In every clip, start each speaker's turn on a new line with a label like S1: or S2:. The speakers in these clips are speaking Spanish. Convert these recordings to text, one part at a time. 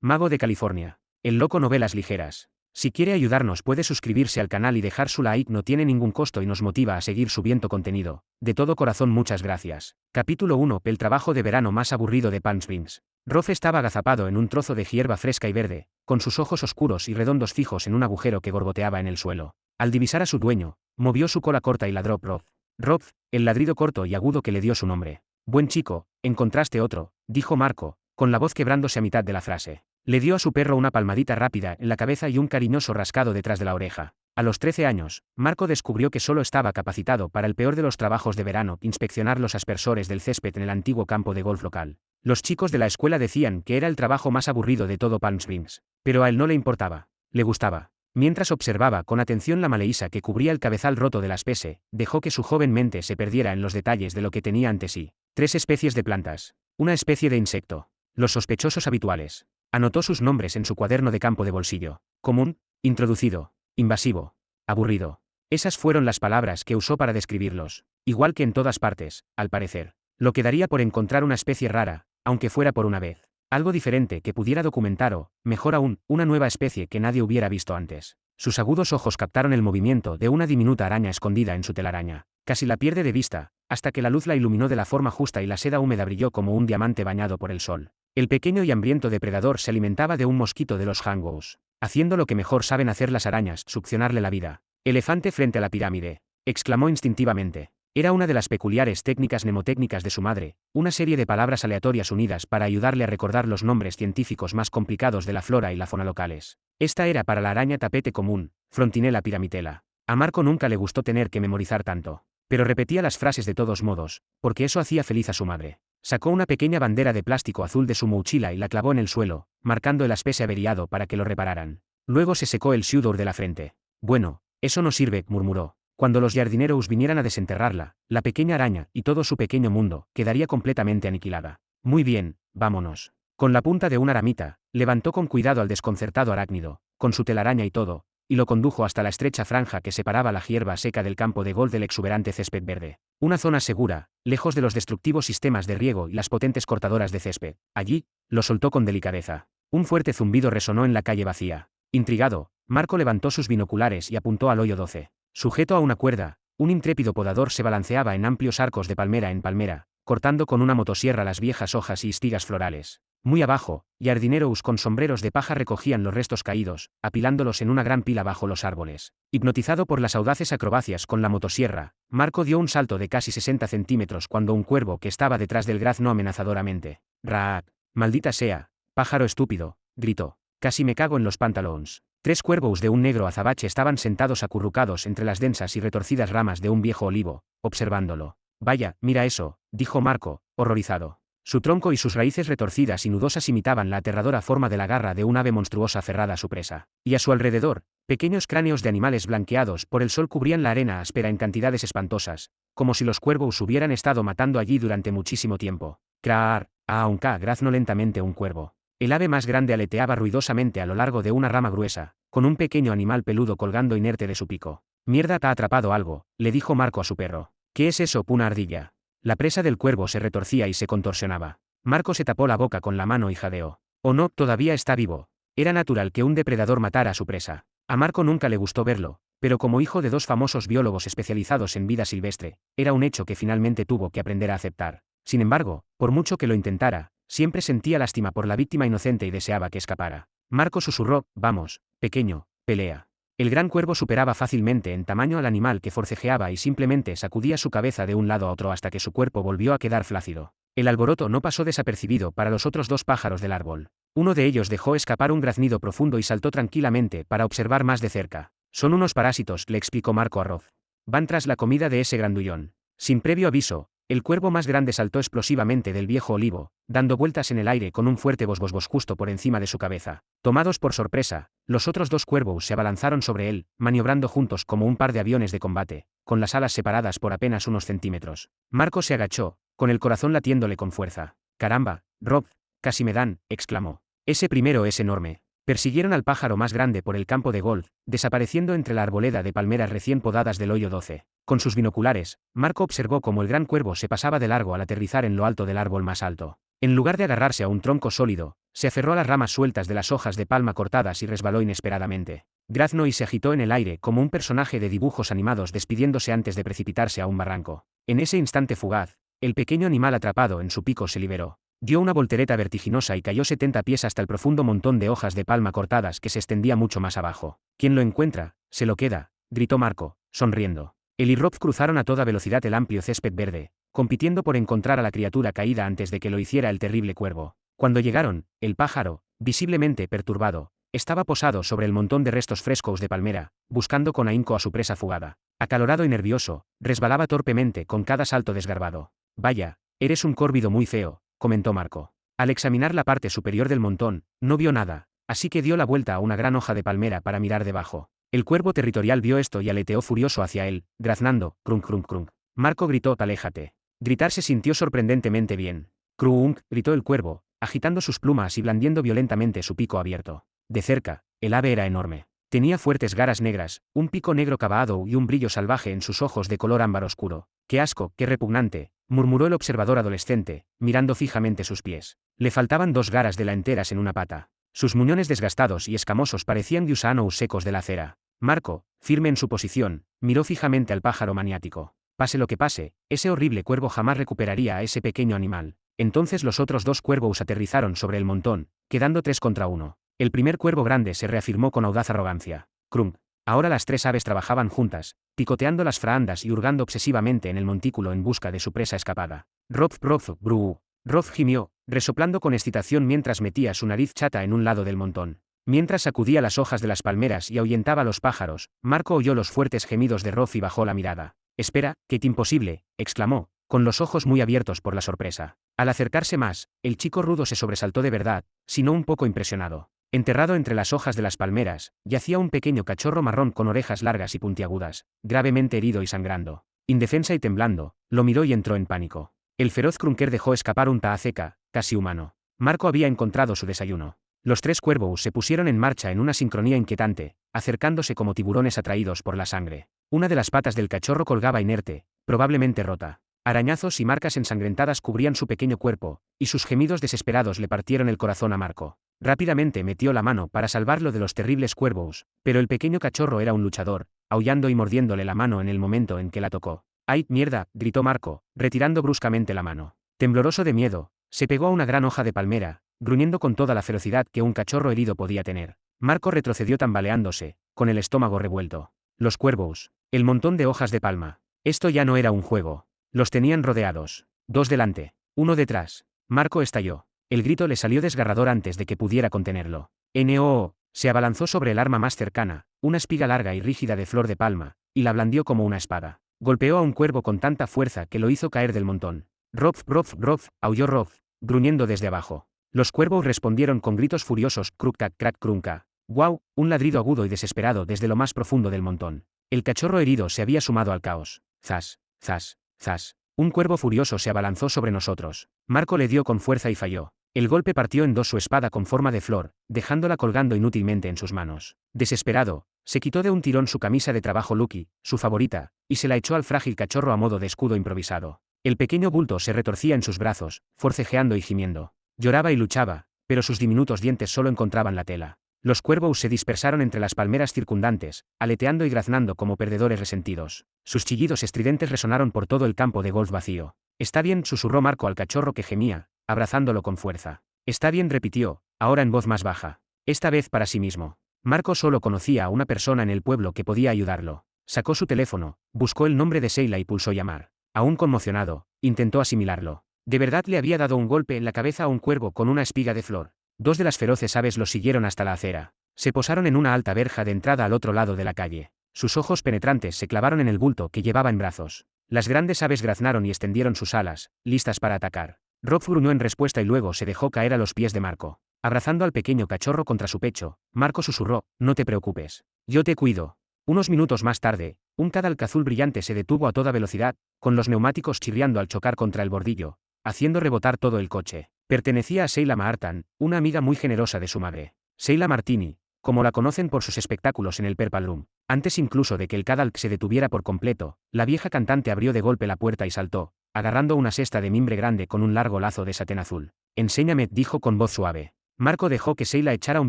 S1: Mago de California. El loco novelas ligeras. Si quiere ayudarnos puede suscribirse al canal y dejar su like, no tiene ningún costo y nos motiva a seguir subiendo contenido. De todo corazón muchas gracias. Capítulo 1. El trabajo de verano más aburrido de Palm Springs. Rolf estaba agazapado en un trozo de hierba fresca y verde, con sus ojos oscuros y redondos fijos en un agujero que gorgoteaba en el suelo. Al divisar a su dueño, movió su cola corta y ladró Rolf. Rolf, el ladrido corto y agudo que le dio su nombre. Buen chico, encontraste otro, dijo Marco, con la voz quebrándose a mitad de la frase. Le dio a su perro una palmadita rápida en la cabeza y un cariñoso rascado detrás de la oreja. A los 13 años, Marco descubrió que solo estaba capacitado para el peor de los trabajos de verano: inspeccionar los aspersores del césped en el antiguo campo de golf local. Los chicos de la escuela decían que era el trabajo más aburrido de todo Palm Springs, pero a él no le importaba, le gustaba. Mientras observaba con atención la maleza que cubría el cabezal roto de la especie, dejó que su joven mente se perdiera en los detalles de lo que tenía ante sí. 3 especies de plantas. Una especie de insecto. Los sospechosos habituales. Anotó sus nombres en su cuaderno de campo de bolsillo. Común, introducido, invasivo, aburrido. Esas fueron las palabras que usó para describirlos. Igual que en todas partes, al parecer. Lo que daría por encontrar una especie rara, aunque fuera por una vez. Algo diferente que pudiera documentar o, mejor aún, una nueva especie que nadie hubiera visto antes. Sus agudos ojos captaron el movimiento de una diminuta araña escondida en su telaraña. Casi la pierde de vista, hasta que la luz la iluminó de la forma justa y la seda húmeda brilló como un diamante bañado por el sol. El pequeño y hambriento depredador se alimentaba de un mosquito de los hangouts, haciendo lo que mejor saben hacer las arañas: succionarle la vida. Elefante frente a la pirámide, exclamó instintivamente. Era una de las peculiares técnicas mnemotécnicas de su madre, una serie de palabras aleatorias unidas para ayudarle a recordar los nombres científicos más complicados de la flora y la fauna locales. Esta era para la araña tapete común, Frontinella pyramidella. A Marco nunca le gustó tener que memorizar tanto, pero repetía las frases de todos modos, porque eso hacía feliz a su madre. Sacó una pequeña bandera de plástico azul de su mochila y la clavó en el suelo, marcando el aspecto averiado para que lo repararan. Luego se secó el sudor de la frente. Bueno, eso no sirve, murmuró. Cuando los jardineros vinieran a desenterrarla, la pequeña araña y todo su pequeño mundo quedaría completamente aniquilada. Muy bien, vámonos. Con la punta de una ramita, levantó con cuidado al desconcertado arácnido, con su telaraña y todo, y lo condujo hasta la estrecha franja que separaba la hierba seca del campo de golf del exuberante césped verde. Una zona segura, lejos de los destructivos sistemas de riego y las potentes cortadoras de césped. Allí, lo soltó con delicadeza. Un fuerte zumbido resonó en la calle vacía. Intrigado, Marco levantó sus binoculares y apuntó al hoyo 12. Sujeto a una cuerda, un intrépido podador se balanceaba en amplios arcos de palmera en palmera, cortando con una motosierra las viejas hojas y espigas florales. Muy abajo, jardineros con sombreros de paja recogían los restos caídos, apilándolos en una gran pila bajo los árboles. Hipnotizado por las audaces acrobacias con la motosierra, Marco dio un salto de casi 60 centímetros cuando un cuervo que estaba detrás del grazno amenazadoramente. «Raak, maldita sea, pájaro estúpido», gritó. «Casi me cago en los pantalones». 3 cuervos de un negro azabache estaban sentados acurrucados entre las densas y retorcidas ramas de un viejo olivo, observándolo. «Vaya, mira eso», dijo Marco, horrorizado. Su tronco y sus raíces retorcidas y nudosas imitaban la aterradora forma de la garra de un ave monstruosa aferrada a su presa. Y a su alrededor, pequeños cráneos de animales blanqueados por el sol cubrían la arena áspera en cantidades espantosas, como si los cuervos hubieran estado matando allí durante muchísimo tiempo. «Craar», aunque graznó lentamente un cuervo. El ave más grande aleteaba ruidosamente a lo largo de una rama gruesa, con un pequeño animal peludo colgando inerte de su pico. «Mierda, te ha atrapado algo», le dijo Marco a su perro. «¿Qué es eso, una ardilla?» La presa del cuervo se retorcía y se contorsionaba. Marco se tapó la boca con la mano y jadeó. «Oh no, todavía está vivo». Era natural que un depredador matara a su presa. A Marco nunca le gustó verlo, pero como hijo de 2 famosos biólogos especializados en vida silvestre, era un hecho que finalmente tuvo que aprender a aceptar. Sin embargo, por mucho que lo intentara, siempre sentía lástima por la víctima inocente y deseaba que escapara. Marco susurró: «Vamos, pequeño, pelea». El gran cuervo superaba fácilmente en tamaño al animal que forcejeaba y simplemente sacudía su cabeza de un lado a otro hasta que su cuerpo volvió a quedar flácido. El alboroto no pasó desapercibido para los otros 2 pájaros del árbol. Uno de ellos dejó escapar un graznido profundo y saltó tranquilamente para observar más de cerca. «Son unos parásitos», le explicó Marco a Rolf. «Van tras la comida de ese grandullón». Sin previo aviso, el cuervo más grande saltó explosivamente del viejo olivo, dando vueltas en el aire con un fuerte bos justo por encima de su cabeza. Tomados por sorpresa, los otros 2 cuervos se abalanzaron sobre él, maniobrando juntos como un par de aviones de combate, con las alas separadas por apenas unos centímetros. Marco se agachó, con el corazón latiéndole con fuerza. «Caramba, Rob, casi me dan», exclamó. «Ese primero es enorme». Persiguieron al pájaro más grande por el campo de golf, desapareciendo entre la arboleda de palmeras recién podadas del hoyo 12. Con sus binoculares, Marco observó cómo el gran cuervo se pasaba de largo al aterrizar en lo alto del árbol más alto. En lugar de agarrarse a un tronco sólido, Se aferró a las ramas sueltas de las hojas de palma cortadas y resbaló inesperadamente. Graznoy se agitó en el aire como un personaje de dibujos animados despidiéndose antes de precipitarse a un barranco. En ese instante fugaz, el pequeño animal atrapado en su pico se liberó. Dio una voltereta vertiginosa y cayó 70 pies hasta el profundo montón de hojas de palma cortadas que se extendía mucho más abajo. «Quien lo encuentra, se lo queda», gritó Marco, sonriendo. Él y Rob cruzaron a toda velocidad el amplio césped verde, compitiendo por encontrar a la criatura caída antes de que lo hiciera el terrible cuervo. Cuando llegaron, el pájaro, visiblemente perturbado, estaba posado sobre el montón de restos frescos de palmera, buscando con ahínco a su presa fugada. Acalorado y nervioso, resbalaba torpemente con cada salto desgarbado. «Vaya, eres un córvido muy feo», comentó Marco. Al examinar la parte superior del montón, no vio nada, así que dio la vuelta a una gran hoja de palmera para mirar debajo. El cuervo territorial vio esto y aleteó furioso hacia él, graznando, «crunk crunk crunk». Marco gritó: «Aléjate». Gritar se sintió sorprendentemente bien. «Crunk», gritó el cuervo, agitando sus plumas y blandiendo violentamente su pico abierto. De cerca, el ave era enorme. Tenía fuertes garras negras, un pico negro cavado y un brillo salvaje en sus ojos de color ámbar oscuro. «Qué asco, qué repugnante», murmuró el observador adolescente, mirando fijamente sus pies. Le faltaban 2 garras de la enteras en una pata. Sus muñones desgastados y escamosos parecían gusanos secos de la acera. Marco, firme en su posición, miró fijamente al pájaro maniático. Pase lo que pase, ese horrible cuervo jamás recuperaría a ese pequeño animal. Entonces los otros 2 cuervos aterrizaron sobre el montón, quedando 3 contra 1. El primer cuervo grande se reafirmó con audaz arrogancia. Crunk. Ahora las 3 aves trabajaban juntas, picoteando las fraandas y hurgando obsesivamente en el montículo en busca de su presa escapada. «Rof, rof, bru». Rof gimió, resoplando con excitación mientras metía su nariz chata en un lado del montón. Mientras sacudía las hojas de las palmeras y ahuyentaba a los pájaros, Marco oyó los fuertes gemidos de Rof y bajó la mirada. «Espera, Kate, imposible», exclamó, con los ojos muy abiertos por la sorpresa. Al acercarse más, el chico rudo se sobresaltó de verdad, si no un poco impresionado. Enterrado entre las hojas de las palmeras, yacía un pequeño cachorro marrón con orejas largas y puntiagudas, gravemente herido y sangrando. Indefensa y temblando, lo miró y entró en pánico. El feroz Crunker dejó escapar un taaceca, casi humano. Marco había encontrado su desayuno. Los 3 cuervos se pusieron en marcha en una sincronía inquietante, acercándose como tiburones atraídos por la sangre. Una de las patas del cachorro colgaba inerte, probablemente rota. Arañazos y marcas ensangrentadas cubrían su pequeño cuerpo, y sus gemidos desesperados le partieron el corazón a Marco. Rápidamente metió la mano para salvarlo de los terribles cuervos, pero el pequeño cachorro era un luchador, aullando y mordiéndole la mano en el momento en que la tocó. «¡Ay, mierda!», gritó Marco, retirando bruscamente la mano. Tembloroso de miedo, se pegó a una gran hoja de palmera, gruñendo con toda la ferocidad que un cachorro herido podía tener. Marco retrocedió tambaleándose, con el estómago revuelto. Los cuervos. El montón de hojas de palma. Esto ya no era un juego. Los tenían rodeados. 2 delante, 1 detrás. Marco estalló. El grito le salió desgarrador antes de que pudiera contenerlo. «No». Se abalanzó sobre el arma más cercana, una espiga larga y rígida de flor de palma, y la blandió como una espada. Golpeó a un cuervo con tanta fuerza que lo hizo caer del montón. «Rof, rof, rof», aulló Rof, gruñendo desde abajo. Los cuervos respondieron con gritos furiosos: «Cruk cac crack crunca». «Guau», un ladrido agudo y desesperado desde lo más profundo del montón. El cachorro herido se había sumado al caos. Zas, zas, zas. Un cuervo furioso se abalanzó sobre nosotros. Marco le dio con fuerza y falló. El golpe partió en 2 su espada con forma de flor, dejándola colgando inútilmente en sus manos. Desesperado, se quitó de un tirón su camisa de trabajo Lucky, su favorita, y se la echó al frágil cachorro a modo de escudo improvisado. El pequeño bulto se retorcía en sus brazos, forcejeando y gimiendo. Lloraba y luchaba, pero sus diminutos dientes solo encontraban la tela. Los cuervos se dispersaron entre las palmeras circundantes, aleteando y graznando como perdedores resentidos. Sus chillidos estridentes resonaron por todo el campo de golf vacío. «Está bien», susurró Marco al cachorro que gemía, abrazándolo con fuerza. «Está bien», repitió, ahora en voz más baja. Esta vez para sí mismo. Marco solo conocía a una persona en el pueblo que podía ayudarlo. Sacó su teléfono, buscó el nombre de Sheila y pulsó llamar. Aún conmocionado, intentó asimilarlo. De verdad le había dado un golpe en la cabeza a un cuervo con una espiga de flor. 2 de las feroces aves lo siguieron hasta la acera. Se posaron en una alta verja de entrada al otro lado de la calle. Sus ojos penetrantes se clavaron en el bulto que llevaba en brazos. Las grandes aves graznaron y extendieron sus alas, listas para atacar. Rob gruñó en respuesta y luego se dejó caer a los pies de Marco. Abrazando al pequeño cachorro contra su pecho, Marco susurró: «No te preocupes. Yo te cuido». Unos minutos más tarde, un Cadalc azul brillante se detuvo a toda velocidad, con los neumáticos chirriando al chocar contra el bordillo, haciendo rebotar todo el coche. Pertenecía a Sheila Maartan, una amiga muy generosa de su madre. Sheila Martini, como la conocen por sus espectáculos en el Purple Room. Antes incluso de que el Cadalc se detuviera por completo, la vieja cantante abrió de golpe la puerta y saltó, agarrando una cesta de mimbre grande con un largo lazo de satén azul. «Enséñame», dijo con voz suave. Marco dejó que Sheila echara un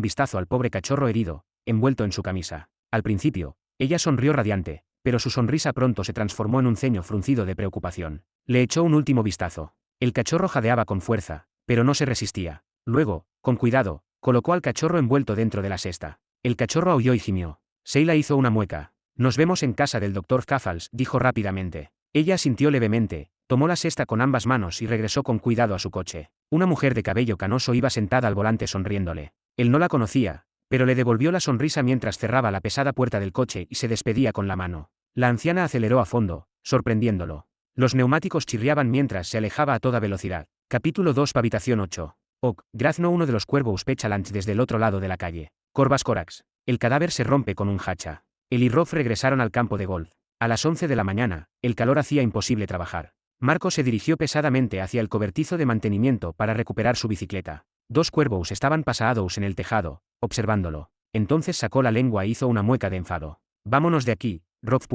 S1: vistazo al pobre cachorro herido, envuelto en su camisa. Al principio, ella sonrió radiante, pero su sonrisa pronto se transformó en un ceño fruncido de preocupación. Le echó un último vistazo. El cachorro jadeaba con fuerza, pero no se resistía. Luego, con cuidado, colocó al cachorro envuelto dentro de la cesta. El cachorro aulló y gimió. Sheila hizo una mueca. Nos vemos en casa del Dr. Caffals, dijo rápidamente. Ella asintió levemente, tomó la cesta con ambas manos y regresó con cuidado a su coche. Una mujer de cabello canoso iba sentada al volante sonriéndole. Él no la conocía, pero le devolvió la sonrisa mientras cerraba la pesada puerta del coche y se despedía con la mano. La anciana aceleró a fondo, sorprendiéndolo. Los neumáticos chirriaban mientras se alejaba a toda velocidad. Capítulo 2 Habitación 8. Ok, grazno uno de los cuervos Pechalanch desde el otro lado de la calle. Corvas Corax. El cadáver se rompe con un hacha. Él y Rolf regresaron al campo de golf. A las 11 de la mañana, el calor hacía imposible trabajar. Marco se dirigió pesadamente hacia el cobertizo de mantenimiento para recuperar su bicicleta. Dos cuervos estaban pasados en el tejado, observándolo. Entonces sacó la lengua e hizo una mueca de enfado. Vámonos de aquí, Rolf.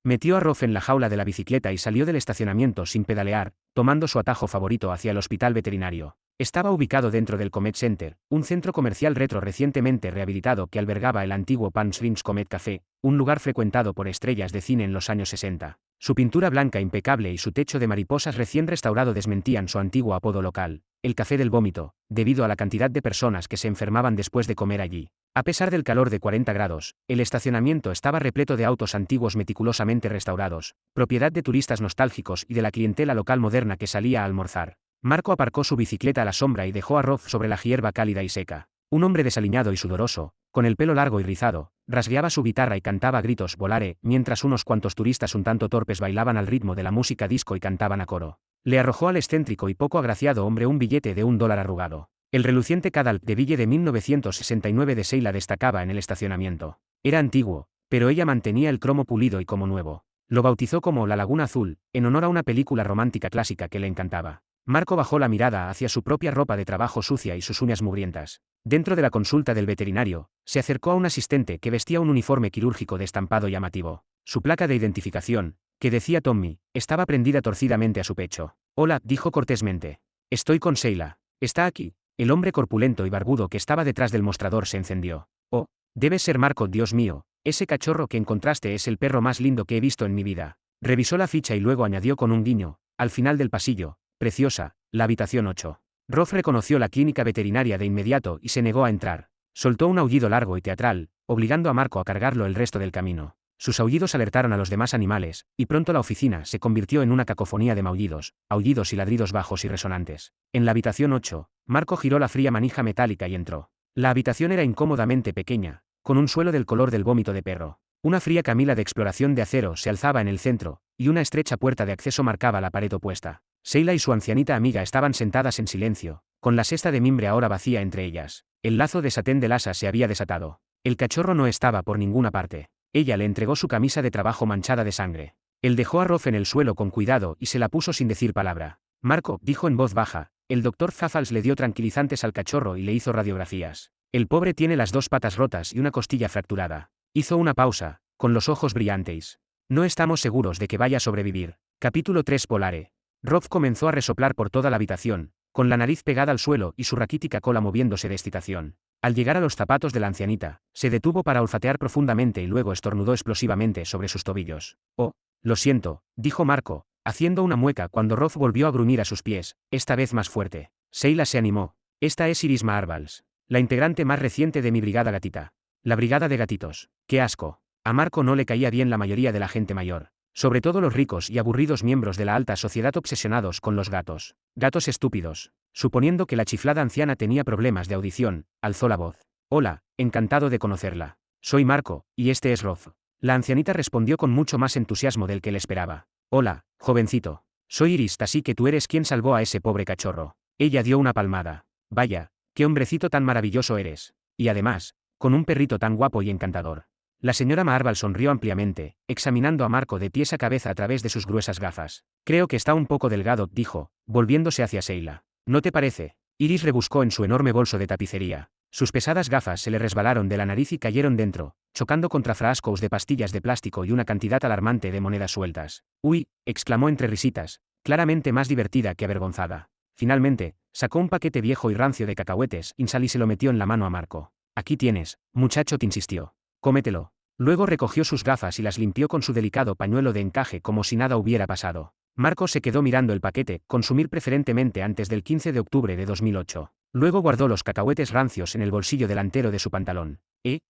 S1: Metió a Rolf en la jaula de la bicicleta y salió del estacionamiento sin pedalear, tomando su atajo favorito hacia el hospital veterinario. Estaba ubicado dentro del Comet Center, un centro comercial retro recientemente rehabilitado que albergaba el antiguo Palm Springs Comet Café, un lugar frecuentado por estrellas de cine en los años 60. Su pintura blanca impecable y su techo de mariposas recién restaurado desmentían su antiguo apodo local, el Café del Vómito, debido a la cantidad de personas que se enfermaban después de comer allí. A pesar del calor de 40 grados, el estacionamiento estaba repleto de autos antiguos meticulosamente restaurados, propiedad de turistas nostálgicos y de la clientela local moderna que salía a almorzar. Marco aparcó su bicicleta a la sombra y dejó a Rolf sobre la hierba cálida y seca. Un hombre desaliñado y sudoroso, con el pelo largo y rizado, rasgueaba su guitarra y cantaba a gritos Volare, mientras unos cuantos turistas un tanto torpes bailaban al ritmo de la música disco y cantaban a coro. Le arrojó al excéntrico y poco agraciado hombre un billete de $1 arrugado. El reluciente cadal de bille de 1969 de Sheila destacaba en el estacionamiento. Era antiguo, pero ella mantenía el cromo pulido y como nuevo. Lo bautizó como La Laguna Azul, en honor a una película romántica clásica que le encantaba. Marco bajó la mirada hacia su propia ropa de trabajo sucia y sus uñas mugrientas. Dentro de la consulta del veterinario, se acercó a un asistente que vestía un uniforme quirúrgico de estampado llamativo. Su placa de identificación, que decía Tommy, estaba prendida torcidamente a su pecho. Hola, dijo cortésmente. Estoy con Sheila. ¿Está aquí? El hombre corpulento y barbudo que estaba detrás del mostrador se encendió. Oh, debes ser Marco, Dios mío. Ese cachorro que encontraste es el perro más lindo que he visto en mi vida. Revisó la ficha y luego añadió con un guiño, al final del pasillo. Preciosa, la habitación 8. Rolf reconoció la clínica veterinaria de inmediato y se negó a entrar. Soltó un aullido largo y teatral, obligando a Marco a cargarlo el resto del camino. Sus aullidos alertaron a los demás animales, y pronto la oficina se convirtió en una cacofonía de maullidos, aullidos y ladridos bajos y resonantes. En la habitación 8, Marco giró la fría manija metálica y entró. La habitación era incómodamente pequeña, con un suelo del color del vómito de perro. Una fría camila de exploración de acero se alzaba en el centro, y una estrecha puerta de acceso marcaba la pared opuesta. Sheila y su ancianita amiga estaban sentadas en silencio, con la cesta de mimbre ahora vacía entre ellas. El lazo de satén del asa se había desatado. El cachorro no estaba por ninguna parte. Ella le entregó su camisa de trabajo manchada de sangre. Él dejó a Rolf en el suelo con cuidado y se la puso sin decir palabra. Marco, dijo en voz baja, el Dr. Caffals le dio tranquilizantes al cachorro y le hizo radiografías. El pobre tiene las 2 patas rotas y una costilla fracturada. Hizo una pausa, con los ojos brillantes. No estamos seguros de que vaya a sobrevivir. Capítulo 3 Polare. Rolf comenzó a resoplar por toda la habitación, con la nariz pegada al suelo y su raquítica cola moviéndose de excitación. Al llegar a los zapatos de la ancianita, se detuvo para olfatear profundamente y luego estornudó explosivamente sobre sus tobillos. Oh, lo siento, dijo Marco, haciendo una mueca cuando Rolf volvió a gruñir a sus pies, esta vez más fuerte. Sheila se animó. Esta es Iris Marvals, la integrante más reciente de mi brigada gatita. La brigada de gatitos. ¡Qué asco! A Marco no le caía bien la mayoría de la gente mayor. Sobre todo los ricos y aburridos miembros de la alta sociedad obsesionados con los gatos. Gatos estúpidos. Suponiendo que la chiflada anciana tenía problemas de audición, alzó la voz. Hola, encantado de conocerla. Soy Marco, y este es Rolf. La ancianita respondió con mucho más entusiasmo del que le esperaba. Hola, jovencito. Soy Iris, así que tú eres quien salvó a ese pobre cachorro. Ella dio una palmada. Vaya, qué hombrecito tan maravilloso eres. Y además, con un perrito tan guapo y encantador. La señora Marval sonrió ampliamente, examinando a Marco de pies a cabeza a través de sus gruesas gafas. Creo que está un poco delgado, dijo, volviéndose hacia Sheila. ¿No te parece? Iris rebuscó en su enorme bolso de tapicería. Sus pesadas gafas se le resbalaron de la nariz y cayeron dentro, chocando contra frascos de pastillas de plástico y una cantidad alarmante de monedas sueltas. ¡Uy!, exclamó entre risitas, claramente más divertida que avergonzada. Finalmente, Sacó un paquete viejo y rancio de cacahuetes y se lo metió en la mano a Marco. Aquí tienes, muchacho, te insistió. Cómetelo. Luego recogió sus gafas y las limpió con su delicado pañuelo de encaje como si nada hubiera pasado. Marco se quedó mirando el paquete, consumir preferentemente antes del 15 de octubre de 2008. Luego guardó los cacahuetes rancios en el bolsillo delantero de su pantalón.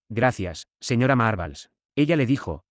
S1: Gracias, señora Marvels. Ella le dijo,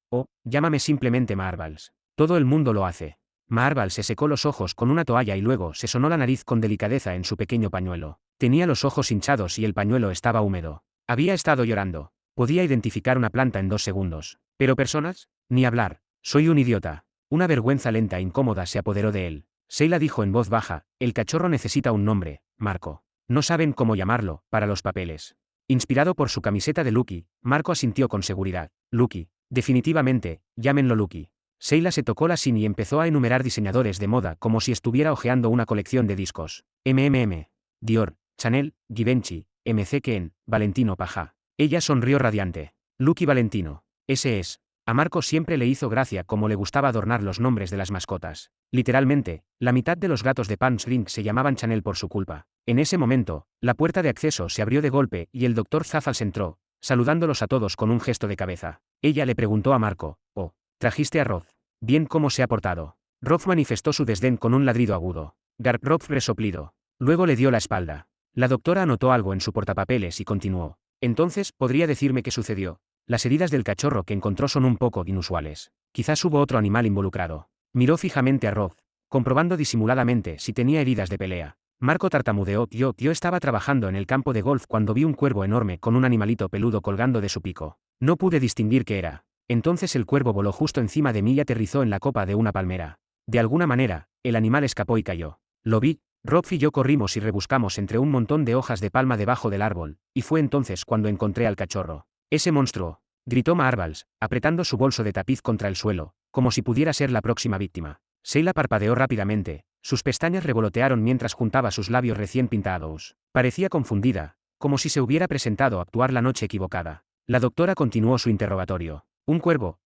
S1: llámame simplemente Marvels. Todo el mundo lo hace. Marvels se secó los ojos con una toalla y luego se sonó la nariz con delicadeza en su pequeño pañuelo. Tenía los ojos hinchados y el pañuelo estaba húmedo. Había estado llorando. Podía identificar una planta en 2 segundos. ¿Pero personas? Ni hablar. Soy un idiota. Una vergüenza lenta e incómoda se apoderó de él. Sheila dijo en voz baja, el cachorro necesita un nombre, Marco. No saben cómo llamarlo, para los papeles. Inspirado por su camiseta de Lucky, Marco asintió con seguridad. Lucky. Definitivamente, llámenlo Lucky. Sheila se tocó la sien y empezó a enumerar diseñadores de moda como si estuviera hojeando una colección de discos. Dior, Chanel, Givenchy, McQueen, Valentino Paja. Ella sonrió radiante. Lucky Valentino. Ese es. A Marco siempre le hizo gracia cómo le gustaba adornar los nombres de las mascotas. Literalmente, la mitad de los gatos de Palm Springs se llamaban Chanel por su culpa. En ese momento, la puerta de acceso se abrió de golpe y el Dr. Zaffals entró, saludándolos a todos con un gesto de cabeza. Ella le preguntó a Marco, ¿trajiste a Roth? Bien, ¿cómo se ha portado? Roth manifestó su desdén con un ladrido agudo. Garp Roth resoplido. Luego le dio la espalda. La doctora anotó algo en su portapapeles y continuó. Entonces, ¿podría decirme qué sucedió? Las heridas del cachorro que encontró son un poco inusuales. Quizás hubo otro animal involucrado. Miró fijamente a Roth, comprobando disimuladamente si tenía heridas de pelea. Marco tartamudeó. Yo estaba trabajando en el campo de golf cuando vi un cuervo enorme con un animalito peludo colgando de su pico. No pude distinguir qué era. Entonces el cuervo voló justo encima de mí y aterrizó en la copa de una palmera. De alguna manera, el animal escapó y cayó. Lo vi. Roth y yo corrimos y rebuscamos entre un montón de hojas de palma debajo del árbol, y fue entonces cuando encontré al cachorro. Ese monstruo, gritó Marvels, apretando su bolso de tapiz contra el suelo, como si pudiera ser la próxima víctima. Sheila parpadeó rápidamente, sus pestañas revolotearon mientras juntaba sus labios recién pintados. Parecía confundida, como si se hubiera presentado a actuar la noche equivocada. La doctora continuó su interrogatorio. Un cuervo,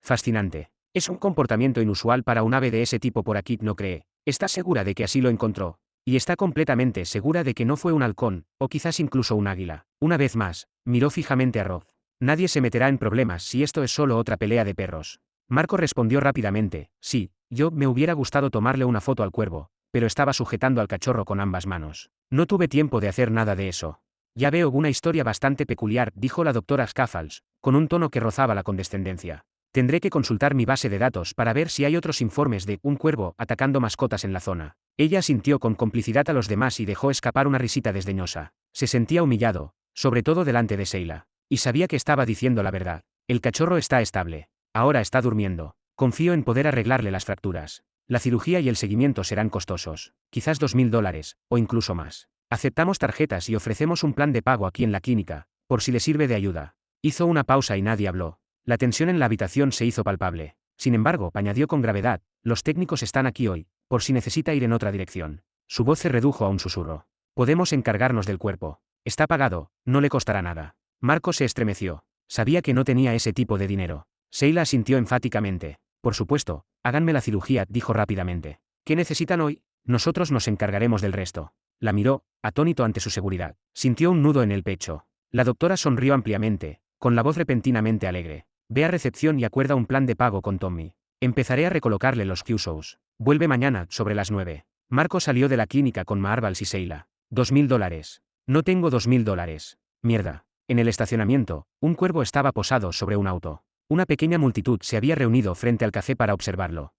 S1: fascinante. Es un comportamiento inusual para un ave de ese tipo por aquí, ¿no cree? ¿Está segura de que así lo encontró? Y está completamente segura de que no fue un halcón, o quizás incluso un águila. Una vez más, miró fijamente a Roth. Nadie se meterá en problemas si esto es solo otra pelea de perros. Marco respondió rápidamente, sí, me hubiera gustado tomarle una foto al cuervo, pero estaba sujetando al cachorro con ambas manos. No tuve tiempo de hacer nada de eso. Ya veo una historia bastante peculiar, dijo la doctora Zaffals, con un tono que rozaba la condescendencia. Tendré que consultar mi base de datos para ver si hay otros informes de un cuervo atacando mascotas en la zona. Ella asintió con complicidad a los demás y dejó escapar una risita desdeñosa. Se sentía humillado, sobre todo delante de Sheila. Y sabía que estaba diciendo la verdad. El cachorro está estable. Ahora está durmiendo. Confío en poder arreglarle las fracturas. La cirugía y el seguimiento serán costosos. Quizás $2.000, o incluso más. Aceptamos tarjetas y ofrecemos un plan de pago aquí en la clínica, por si le sirve de ayuda. Hizo una pausa y nadie habló. La tensión en la habitación se hizo palpable. Sin embargo, añadió con gravedad, los técnicos están aquí hoy, por si necesita ir en otra dirección. Su voz se redujo a un susurro. Podemos encargarnos del cuerpo. Está pagado, no le costará nada. Marco se estremeció. Sabía que no tenía ese tipo de dinero. Sheila asintió enfáticamente. Por supuesto, háganme la cirugía, dijo rápidamente. ¿Qué necesitan hoy? Nosotros nos encargaremos del resto. La miró, atónito ante su seguridad. Sintió un nudo en el pecho. La doctora sonrió ampliamente, con la voz repentinamente alegre. Ve a recepción y acuerda un plan de pago con Tommy. Empezaré a recolocarle los QSOs. Vuelve mañana, sobre las 9. Marco salió de la clínica con Marvels y Sheila. $2.000. No tengo $2.000. Mierda. En el estacionamiento, un cuervo estaba posado sobre un auto. Una pequeña multitud se había reunido frente al café para observarlo.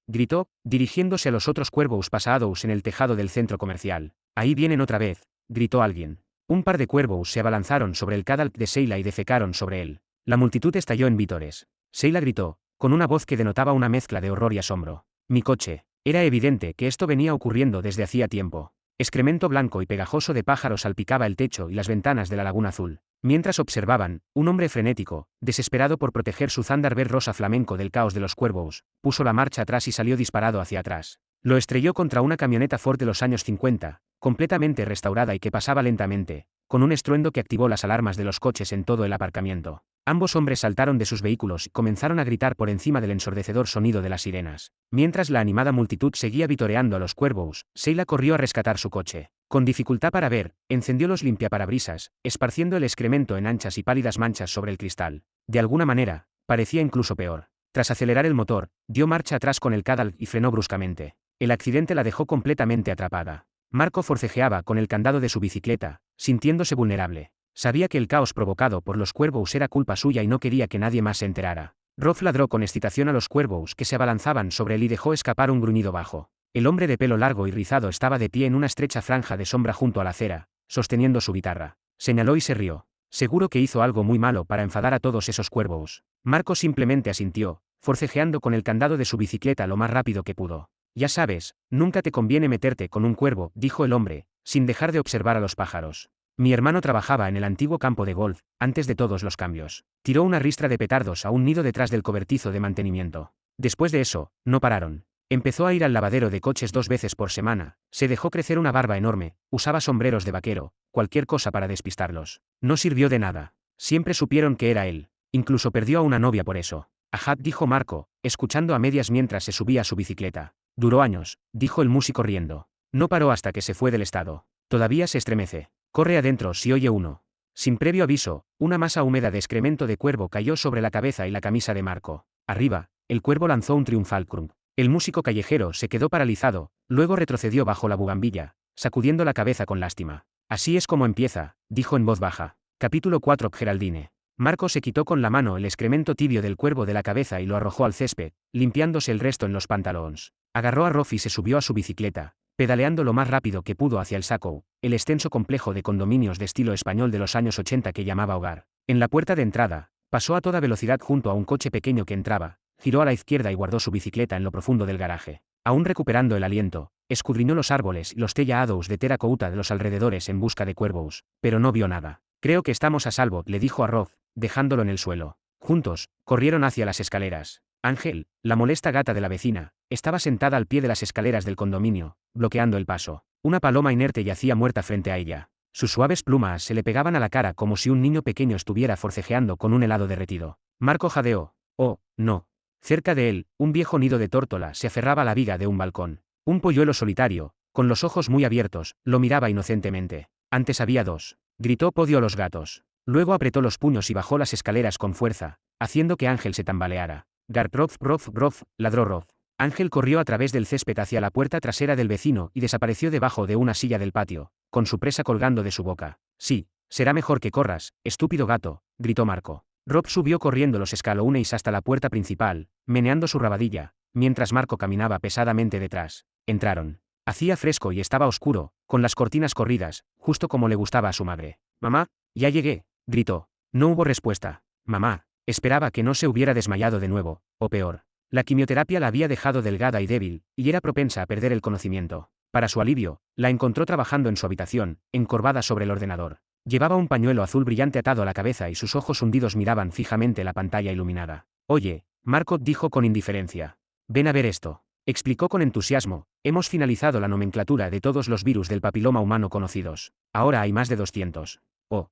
S1: Gritó, dirigiéndose a los otros cuervos pasados en el tejado del centro comercial. Ahí vienen otra vez, gritó alguien. Un par de cuervos se abalanzaron sobre el cadalp de Sheila y defecaron sobre él. La multitud estalló en vítores. Sheila gritó, con una voz que denotaba una mezcla de horror y asombro. Mi coche. Era evidente que esto venía ocurriendo desde hacía tiempo. Excremento blanco y pegajoso de pájaros salpicaba el techo y las ventanas de la laguna azul. Mientras observaban, un hombre frenético, desesperado por proteger su Thunderbird rosa flamenco del caos de los cuervos, puso la marcha atrás y salió disparado hacia atrás. Lo estrelló contra una camioneta Ford de los años 50, completamente restaurada y que pasaba lentamente, con un estruendo que activó las alarmas de los coches en todo el aparcamiento. Ambos hombres saltaron de sus vehículos y comenzaron a gritar por encima del ensordecedor sonido de las sirenas. Mientras la animada multitud seguía vitoreando a los cuervos, Sheila corrió a rescatar su coche. Con dificultad para ver, encendió los limpiaparabrisas, esparciendo el excremento en anchas y pálidas manchas sobre el cristal. De alguna manera, parecía incluso peor. Tras acelerar el motor, dio marcha atrás con el Cadal y frenó bruscamente. El accidente la dejó completamente atrapada. Marco forcejeaba con el candado de su bicicleta, sintiéndose vulnerable. Sabía que el caos provocado por los cuervos era culpa suya y no quería que nadie más se enterara. Roth ladró con excitación a los cuervos que se abalanzaban sobre él y dejó escapar un gruñido bajo. El hombre de pelo largo y rizado estaba de pie en una estrecha franja de sombra junto a la acera, sosteniendo su guitarra. Señaló y se rió. Seguro que hizo algo muy malo para enfadar a todos esos cuervos. Marco simplemente asintió, forcejeando con el candado de su bicicleta lo más rápido que pudo. Ya sabes, nunca te conviene meterte con un cuervo, dijo el hombre, sin dejar de observar a los pájaros. Mi hermano trabajaba en el antiguo campo de golf, antes de todos los cambios. Tiró una ristra de petardos a un nido detrás del cobertizo de mantenimiento. Después de eso, no pararon. Empezó a ir al lavadero de coches 2 veces por semana, se dejó crecer una barba enorme, usaba sombreros de vaquero, cualquier cosa para despistarlos. No sirvió de nada. Siempre supieron que era él. Incluso perdió a una novia por eso. Ajá, dijo Marco, escuchando a medias mientras se subía a su bicicleta. Duró años, dijo el músico riendo. No paró hasta que se fue del estado. Todavía se estremece. Corre adentro si oye uno. Sin previo aviso, una masa húmeda de excremento de cuervo cayó sobre la cabeza y la camisa de Marco. Arriba, el cuervo lanzó un triunfal crump. El músico callejero se quedó paralizado, luego retrocedió bajo la bugambilla, sacudiendo la cabeza con lástima. Así es como empieza, dijo en voz baja. Capítulo 4. Geraldine. Marco se quitó con la mano el excremento tibio del cuervo de la cabeza y lo arrojó al césped, limpiándose el resto en los pantalones. Agarró a Rolf y se subió a su bicicleta, pedaleando lo más rápido que pudo hacia el Saco, el extenso complejo de condominios de estilo español de los años 80 que llamaba hogar. En la puerta de entrada, pasó a toda velocidad junto a un coche pequeño que entraba, giró a la izquierda y guardó su bicicleta en lo profundo del garaje. Aún recuperando el aliento, escudriñó los árboles y los tellados de terracota de los alrededores en busca de cuervos, pero no vio nada. Creo que estamos a salvo, le dijo a Rolf, dejándolo en el suelo. Juntos, corrieron hacia las escaleras. Ángel, la molesta gata de la vecina, estaba sentada al pie de las escaleras del condominio, bloqueando el paso. Una paloma inerte yacía muerta frente a ella. Sus suaves plumas se le pegaban a la cara como si un niño pequeño estuviera forcejeando con un helado derretido. Marco jadeó. Oh, no. Cerca de él, un viejo nido de tórtola se aferraba a la viga de un balcón. Un polluelo solitario, con los ojos muy abiertos, lo miraba inocentemente. Antes había 2. Gritó Podio a los gatos. Luego apretó los puños y bajó las escaleras con fuerza, haciendo que Ángel se tambaleara. Garp, rof, rof, rof, ladró Rof. Ángel corrió a través del césped hacia la puerta trasera del vecino y desapareció debajo de una silla del patio, con su presa colgando de su boca. Sí, será mejor que corras, estúpido gato, gritó Marco. Rob subió corriendo los escalones hasta la puerta principal, meneando su rabadilla, mientras Marco caminaba pesadamente detrás. Entraron. Hacía fresco y estaba oscuro, con las cortinas corridas, justo como le gustaba a su madre. Mamá, ya llegué, gritó. No hubo respuesta. Mamá. Esperaba que no se hubiera desmayado de nuevo, o peor. La quimioterapia la había dejado delgada y débil, y era propensa a perder el conocimiento. Para su alivio, la encontró trabajando en su habitación, encorvada sobre el ordenador. Llevaba un pañuelo azul brillante atado a la cabeza y sus ojos hundidos miraban fijamente la pantalla iluminada. Oye, Marco dijo con indiferencia. Ven a ver esto. Explicó con entusiasmo, hemos finalizado la nomenclatura de todos los virus del papiloma humano conocidos. Ahora hay más de 200. Oh,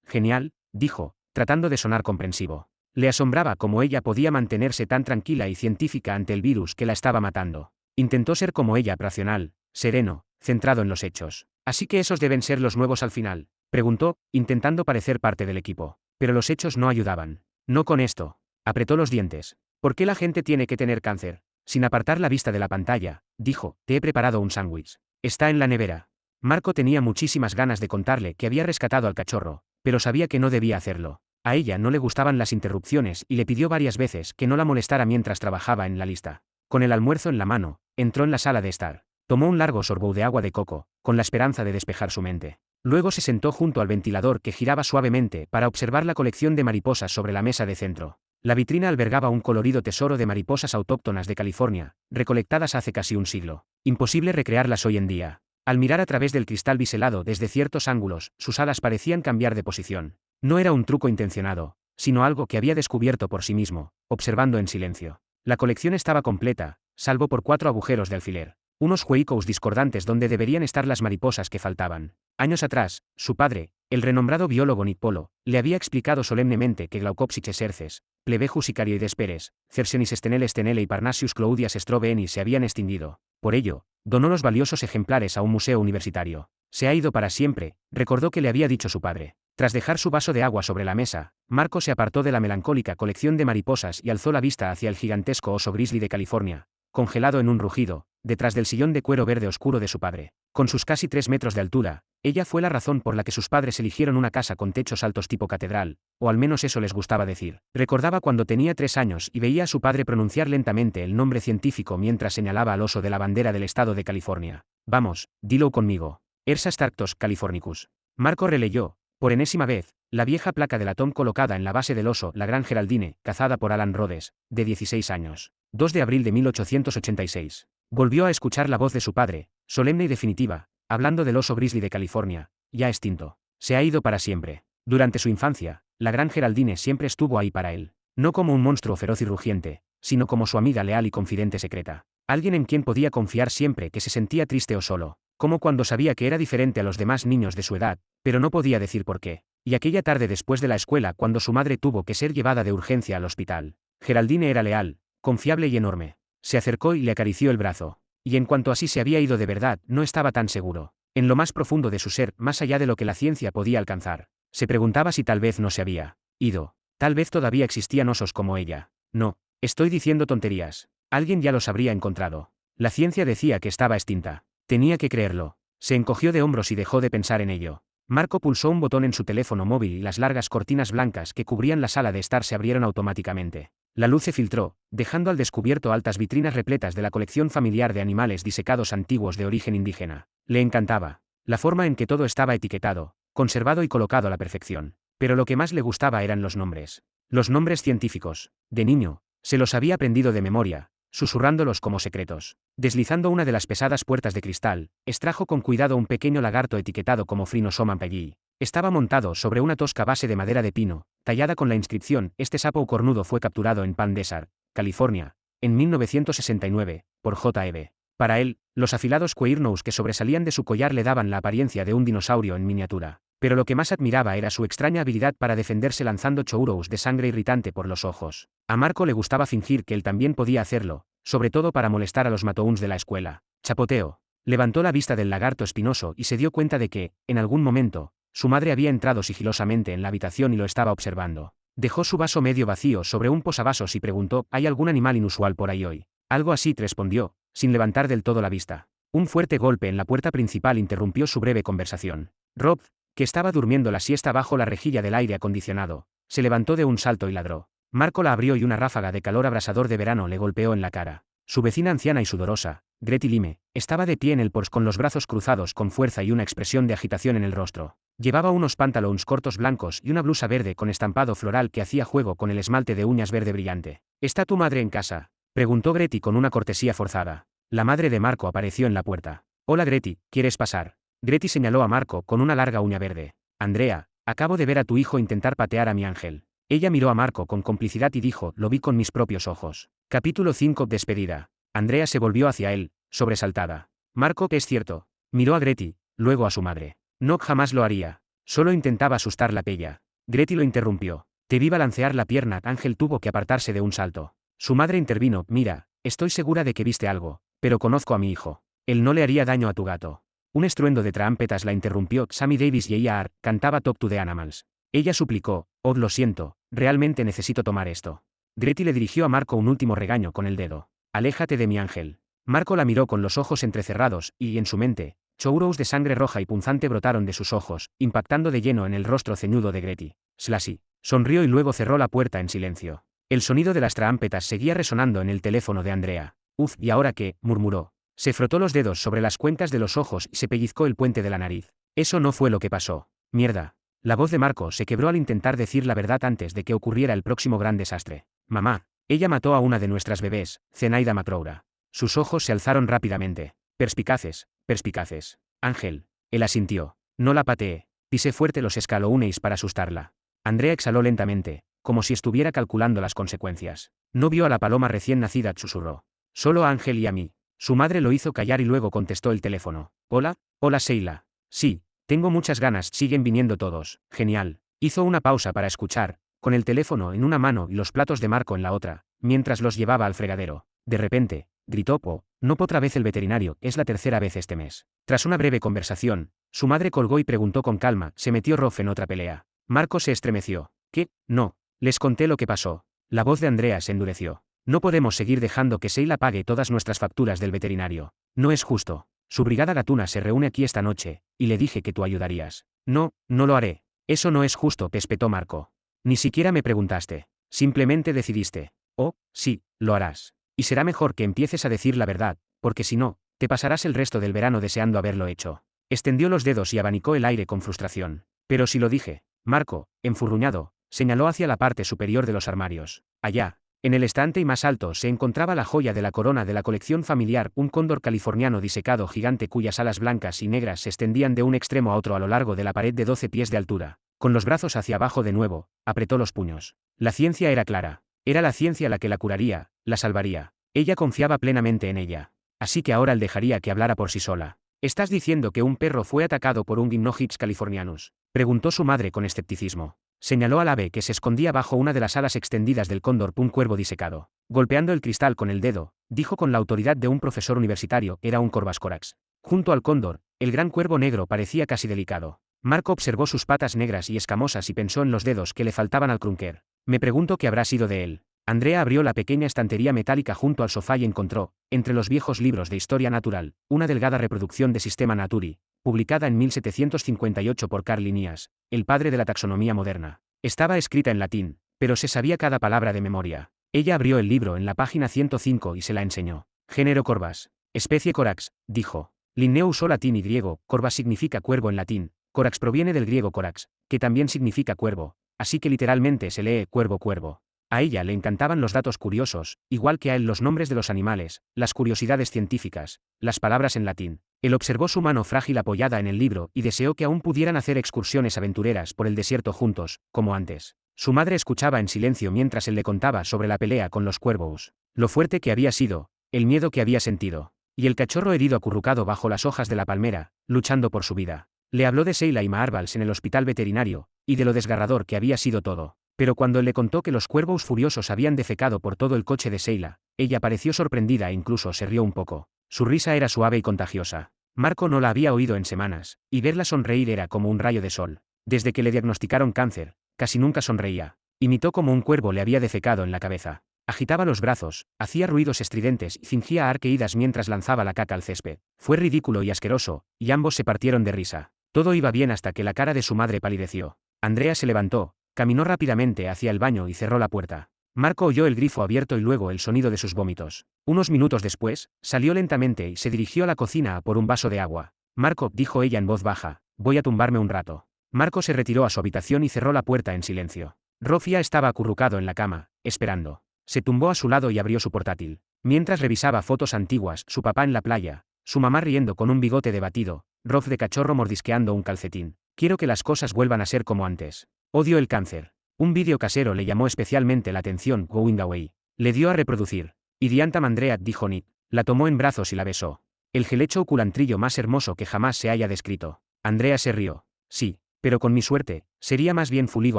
S1: genial, dijo, tratando de sonar comprensivo. Le asombraba cómo ella podía mantenerse tan tranquila y científica ante el virus que la estaba matando. Intentó ser como ella, racional, sereno, centrado en los hechos. ¿Así que esos deben ser los nuevos al final?, preguntó, intentando parecer parte del equipo. Pero los hechos no ayudaban. No con esto. Apretó los dientes. ¿Por qué la gente tiene que tener cáncer? Sin apartar la vista de la pantalla, dijo, te he preparado un sándwich. Está en la nevera. Marco tenía muchísimas ganas de contarle que había rescatado al cachorro, pero sabía que no debía hacerlo. A ella no le gustaban las interrupciones y le pidió varias veces que no la molestara mientras trabajaba en la lista. Con el almuerzo en la mano, entró en la sala de estar. Tomó un largo sorbo de agua de coco, con la esperanza de despejar su mente. Luego se sentó junto al ventilador que giraba suavemente para observar la colección de mariposas sobre la mesa de centro. La vitrina albergaba un colorido tesoro de mariposas autóctonas de California, recolectadas hace casi un siglo. Imposible recrearlas hoy en día. Al mirar a través del cristal biselado desde ciertos ángulos, sus alas parecían cambiar de posición. No era un truco intencionado, sino algo que había descubierto por sí mismo, observando en silencio. La colección estaba completa, salvo por 4 agujeros de alfiler. Unos huecos discordantes donde deberían estar las mariposas que faltaban. Años atrás, su padre, El renombrado biólogo Nipolo le había explicado solemnemente que Glaucopsis exerces, Plebejus icarioides peres, Cersenis stenele stenele y Parnasius Claudias strobe enis se habían extinguido. Por ello, donó los valiosos ejemplares a un museo universitario. Se ha ido para siempre, recordó que le había dicho su padre. Tras dejar su vaso de agua sobre la mesa, Marco se apartó de la melancólica colección de mariposas y alzó la vista hacia el gigantesco oso grizzly de California, congelado en un rugido, detrás del sillón de cuero verde oscuro de su padre. Con sus casi 3 metros de altura, ella fue la razón por la que sus padres eligieron una casa con techos altos tipo catedral, o al menos eso les gustaba decir. Recordaba cuando tenía 3 años y veía a su padre pronunciar lentamente el nombre científico mientras señalaba al oso de la bandera del estado de California. Vamos, dilo conmigo. Ersa Starctos californicus. Marco releyó, por enésima vez, la vieja placa de latón colocada en la base del oso, la gran Geraldine, cazada por Alan Rhodes, de 16 años. 2 de abril de 1886. Volvió a escuchar la voz de su padre, solemne y definitiva, hablando del oso grizzly de California, ya extinto. Se ha ido para siempre. Durante su infancia, la gran Geraldine siempre estuvo ahí para él, no como un monstruo feroz y rugiente, sino como su amiga leal y confidente secreta. Alguien en quien podía confiar siempre que se sentía triste o solo, como cuando sabía que era diferente a los demás niños de su edad, pero no podía decir por qué. Y aquella tarde después de la escuela cuando su madre tuvo que ser llevada de urgencia al hospital. Geraldine era leal, confiable y enorme. Se acercó y le acarició el brazo. Y en cuanto así se había ido de verdad, no estaba tan seguro. En lo más profundo de su ser, más allá de lo que la ciencia podía alcanzar, se preguntaba si tal vez no se había ido. Tal vez todavía existían osos como ella. No, estoy diciendo tonterías. Alguien ya los habría encontrado. La ciencia decía que estaba extinta. Tenía que creerlo. Se encogió de hombros y dejó de pensar en ello. Marco pulsó un botón en su teléfono móvil y las largas cortinas blancas que cubrían la sala de estar se abrieron automáticamente. La luz se filtró, dejando al descubierto altas vitrinas repletas de la colección familiar de animales disecados antiguos de origen indígena. Le encantaba la forma en que todo estaba etiquetado, conservado y colocado a la perfección. Pero lo que más le gustaba eran los nombres. Los nombres científicos. De niño, se los había aprendido de memoria, susurrándolos como secretos. Deslizando una de las pesadas puertas de cristal, extrajo con cuidado un pequeño lagarto etiquetado como Phrynosoman pegui. Estaba montado sobre una tosca base de madera de pino, tallada con la inscripción: este sapo cornudo fue capturado en Pan Desert, California, en 1969, por J.E.B. Para él, los afilados cuernous que sobresalían de su collar le daban la apariencia de un dinosaurio en miniatura. Pero lo que más admiraba era su extraña habilidad para defenderse lanzando chourous de sangre irritante por los ojos. A Marco le gustaba fingir que él también podía hacerlo, sobre todo para molestar a los matouns de la escuela. Chapoteo. Levantó la vista del lagarto espinoso y se dio cuenta de que, en algún momento, su madre había entrado sigilosamente en la habitación y lo estaba observando. Dejó su vaso medio vacío sobre un posavasos y preguntó: ¿hay algún animal inusual por ahí hoy? Algo así, respondió, sin levantar del todo la vista. Un fuerte golpe en la puerta principal interrumpió su breve conversación. Rob, que estaba durmiendo la siesta bajo la rejilla del aire acondicionado, se levantó de un salto y ladró. Marco la abrió y una ráfaga de calor abrasador de verano le golpeó en la cara. Su vecina anciana y sudorosa, Gretty Lime, estaba de pie en el porche con los brazos cruzados con fuerza y una expresión de agitación en el rostro. Llevaba unos pantalones cortos blancos y una blusa verde con estampado floral que hacía juego con el esmalte de uñas verde brillante. ¿Está tu madre en casa?, preguntó Gretty con una cortesía forzada. La madre de Marco apareció en la puerta. Hola Gretty, ¿quieres pasar? Gretty señaló a Marco con una larga uña verde. Andrea, acabo de ver a tu hijo intentar patear a mi ángel. Ella miró a Marco con complicidad y dijo: lo vi con mis propios ojos. Capítulo 5. Despedida. Andrea se volvió hacia él, sobresaltada. Marco, ¿es cierto? Miró a Gretty, luego a su madre. No, jamás lo haría. Solo intentaba asustarla a ella. Gretty lo interrumpió. Te vi balancear la pierna. Ángel tuvo que apartarse de un salto. Su madre intervino: mira, estoy segura de que viste algo, pero conozco a mi hijo. Él no le haría daño a tu gato. Un estruendo de trompetas la interrumpió. Sammy Davis y ella cantaba Talk to the Animals. Ella suplicó: oh, lo siento, realmente necesito tomar esto. Gretty le dirigió a Marco un último regaño con el dedo. Aléjate de mi ángel. Marco la miró con los ojos entrecerrados, y, en su mente, chourous de sangre roja y punzante brotaron de sus ojos, impactando de lleno en el rostro ceñudo de Gretty. Slashy. Sonrió y luego cerró la puerta en silencio. El sonido de las trompetas seguía resonando en el teléfono de Andrea. Uf, ¿y ahora qué?, murmuró. Se frotó los dedos sobre las cuencas de los ojos y se pellizcó el puente de la nariz. Eso no fue lo que pasó. Mierda. La voz de Marco se quebró al intentar decir la verdad antes de que ocurriera el próximo gran desastre. Mamá, ella mató a una de nuestras bebés, Zenaida Macroura. Sus ojos se alzaron rápidamente. Perspicaces, perspicaces. Ángel. Él asintió. No la pateé. Pisé fuerte los escalones para asustarla. Andrea exhaló lentamente, como si estuviera calculando las consecuencias. No vio a la paloma recién nacida, susurró. Solo a Ángel y a mí. Su madre lo hizo callar y luego contestó el teléfono. Hola, hola Sheila. Sí, Tengo muchas ganas, siguen viniendo todos. Genial. Hizo una pausa para escuchar, con el teléfono en una mano y los platos de Marco en la otra, mientras los llevaba al fregadero. De repente, gritó Po, no otra vez el veterinario, es la tercera vez este mes. Tras una breve conversación, su madre colgó y preguntó con calma, ¿se metió Rolf en otra pelea? Marco se estremeció. ¿Qué? No. Les conté lo que pasó. La voz de Andrea se endureció. No podemos seguir dejando que Sheila pague todas nuestras facturas del veterinario. No es justo. Su brigada gatuna se reúne aquí esta noche, y le dije que tú ayudarías. No, no lo haré. Eso no es justo, espetó Marco. Ni siquiera me preguntaste. Simplemente decidiste. Oh, sí, lo harás. Y será mejor que empieces a decir la verdad, porque si no, te pasarás el resto del verano deseando haberlo hecho. Extendió los dedos y abanicó el aire con frustración. Pero si lo dije. Marco, enfurruñado, señaló hacia la parte superior de los armarios. Allá, en el estante y más alto se encontraba la joya de la corona de la colección familiar, un cóndor californiano disecado gigante cuyas alas blancas y negras se extendían de un extremo a otro a lo largo de la pared de 12 pies de altura. Con los brazos hacia abajo de nuevo, apretó los puños. La ciencia era clara. Era la ciencia la que la curaría, la salvaría. Ella confiaba plenamente en ella. Así que ahora él dejaría que hablara por sí sola. ¿Estás diciendo que un perro fue atacado por un Gymnohips californianus? Preguntó su madre con escepticismo. Señaló al ave que se escondía bajo una de las alas extendidas del cóndor, un cuervo disecado. Golpeando el cristal con el dedo, dijo con la autoridad de un profesor universitario, era un Corvus corax. Junto al cóndor, el gran cuervo negro parecía casi delicado. Marco observó sus patas negras y escamosas y pensó en los dedos que le faltaban al crunker. Me pregunto qué habrá sido de él. Andrea abrió la pequeña estantería metálica junto al sofá y encontró, entre los viejos libros de historia natural, una delgada reproducción de Systema Naturae, publicada en 1758 por Carl Linnaeus, el padre de la taxonomía moderna. Estaba escrita en latín, pero se sabía cada palabra de memoria. Ella abrió el libro en la página 105 y se la enseñó. Género Corvus. Especie Corax, dijo. Linneo usó latín y griego, Corvus significa cuervo en latín, Corax proviene del griego corax, que también significa cuervo, así que literalmente se lee cuervo. A ella le encantaban los datos curiosos, igual que a él los nombres de los animales, las curiosidades científicas, las palabras en latín. Él observó su mano frágil apoyada en el libro y deseó que aún pudieran hacer excursiones aventureras por el desierto juntos, como antes. Su madre escuchaba en silencio mientras él le contaba sobre la pelea con los cuervos, lo fuerte que había sido, el miedo que había sentido, y el cachorro herido acurrucado bajo las hojas de la palmera, luchando por su vida. Le habló de Sheila y Maarvals en el hospital veterinario, y de lo desgarrador que había sido todo. Pero cuando él le contó que los cuervos furiosos habían defecado por todo el coche de Sheila, ella pareció sorprendida e incluso se rió un poco. Su risa era suave y contagiosa. Marco no la había oído en semanas, y verla sonreír era como un rayo de sol. Desde que le diagnosticaron cáncer, casi nunca sonreía. Imitó como un cuervo le había defecado en la cabeza. Agitaba los brazos, hacía ruidos estridentes y fingía arqueídas mientras lanzaba la caca al césped. Fue ridículo y asqueroso, y ambos se partieron de risa. Todo iba bien hasta que la cara de su madre palideció. Andrea se levantó, caminó rápidamente hacia el baño y cerró la puerta. Marco oyó el grifo abierto y luego el sonido de sus vómitos. Unos minutos después, salió lentamente y se dirigió a la cocina a por un vaso de agua. Marco, dijo ella en voz baja, voy a tumbarme un rato. Marco se retiró a su habitación y cerró la puerta en silencio. Rofia estaba acurrucado en la cama, esperando. Se tumbó a su lado y abrió su portátil. Mientras revisaba fotos antiguas, su papá en la playa, su mamá riendo con un bigote de batido, Rolf de cachorro mordisqueando un calcetín. Quiero que las cosas vuelvan a ser como antes. Odio el cáncer. Un vídeo casero le llamó especialmente la atención, Going Away. Le dio a reproducir. Idiantam Andrea, dijo Nick. La tomó en brazos y la besó. El gelecho o culantrillo más hermoso que jamás se haya descrito. Andrea se rió. Sí, pero con mi suerte, sería más bien fuligo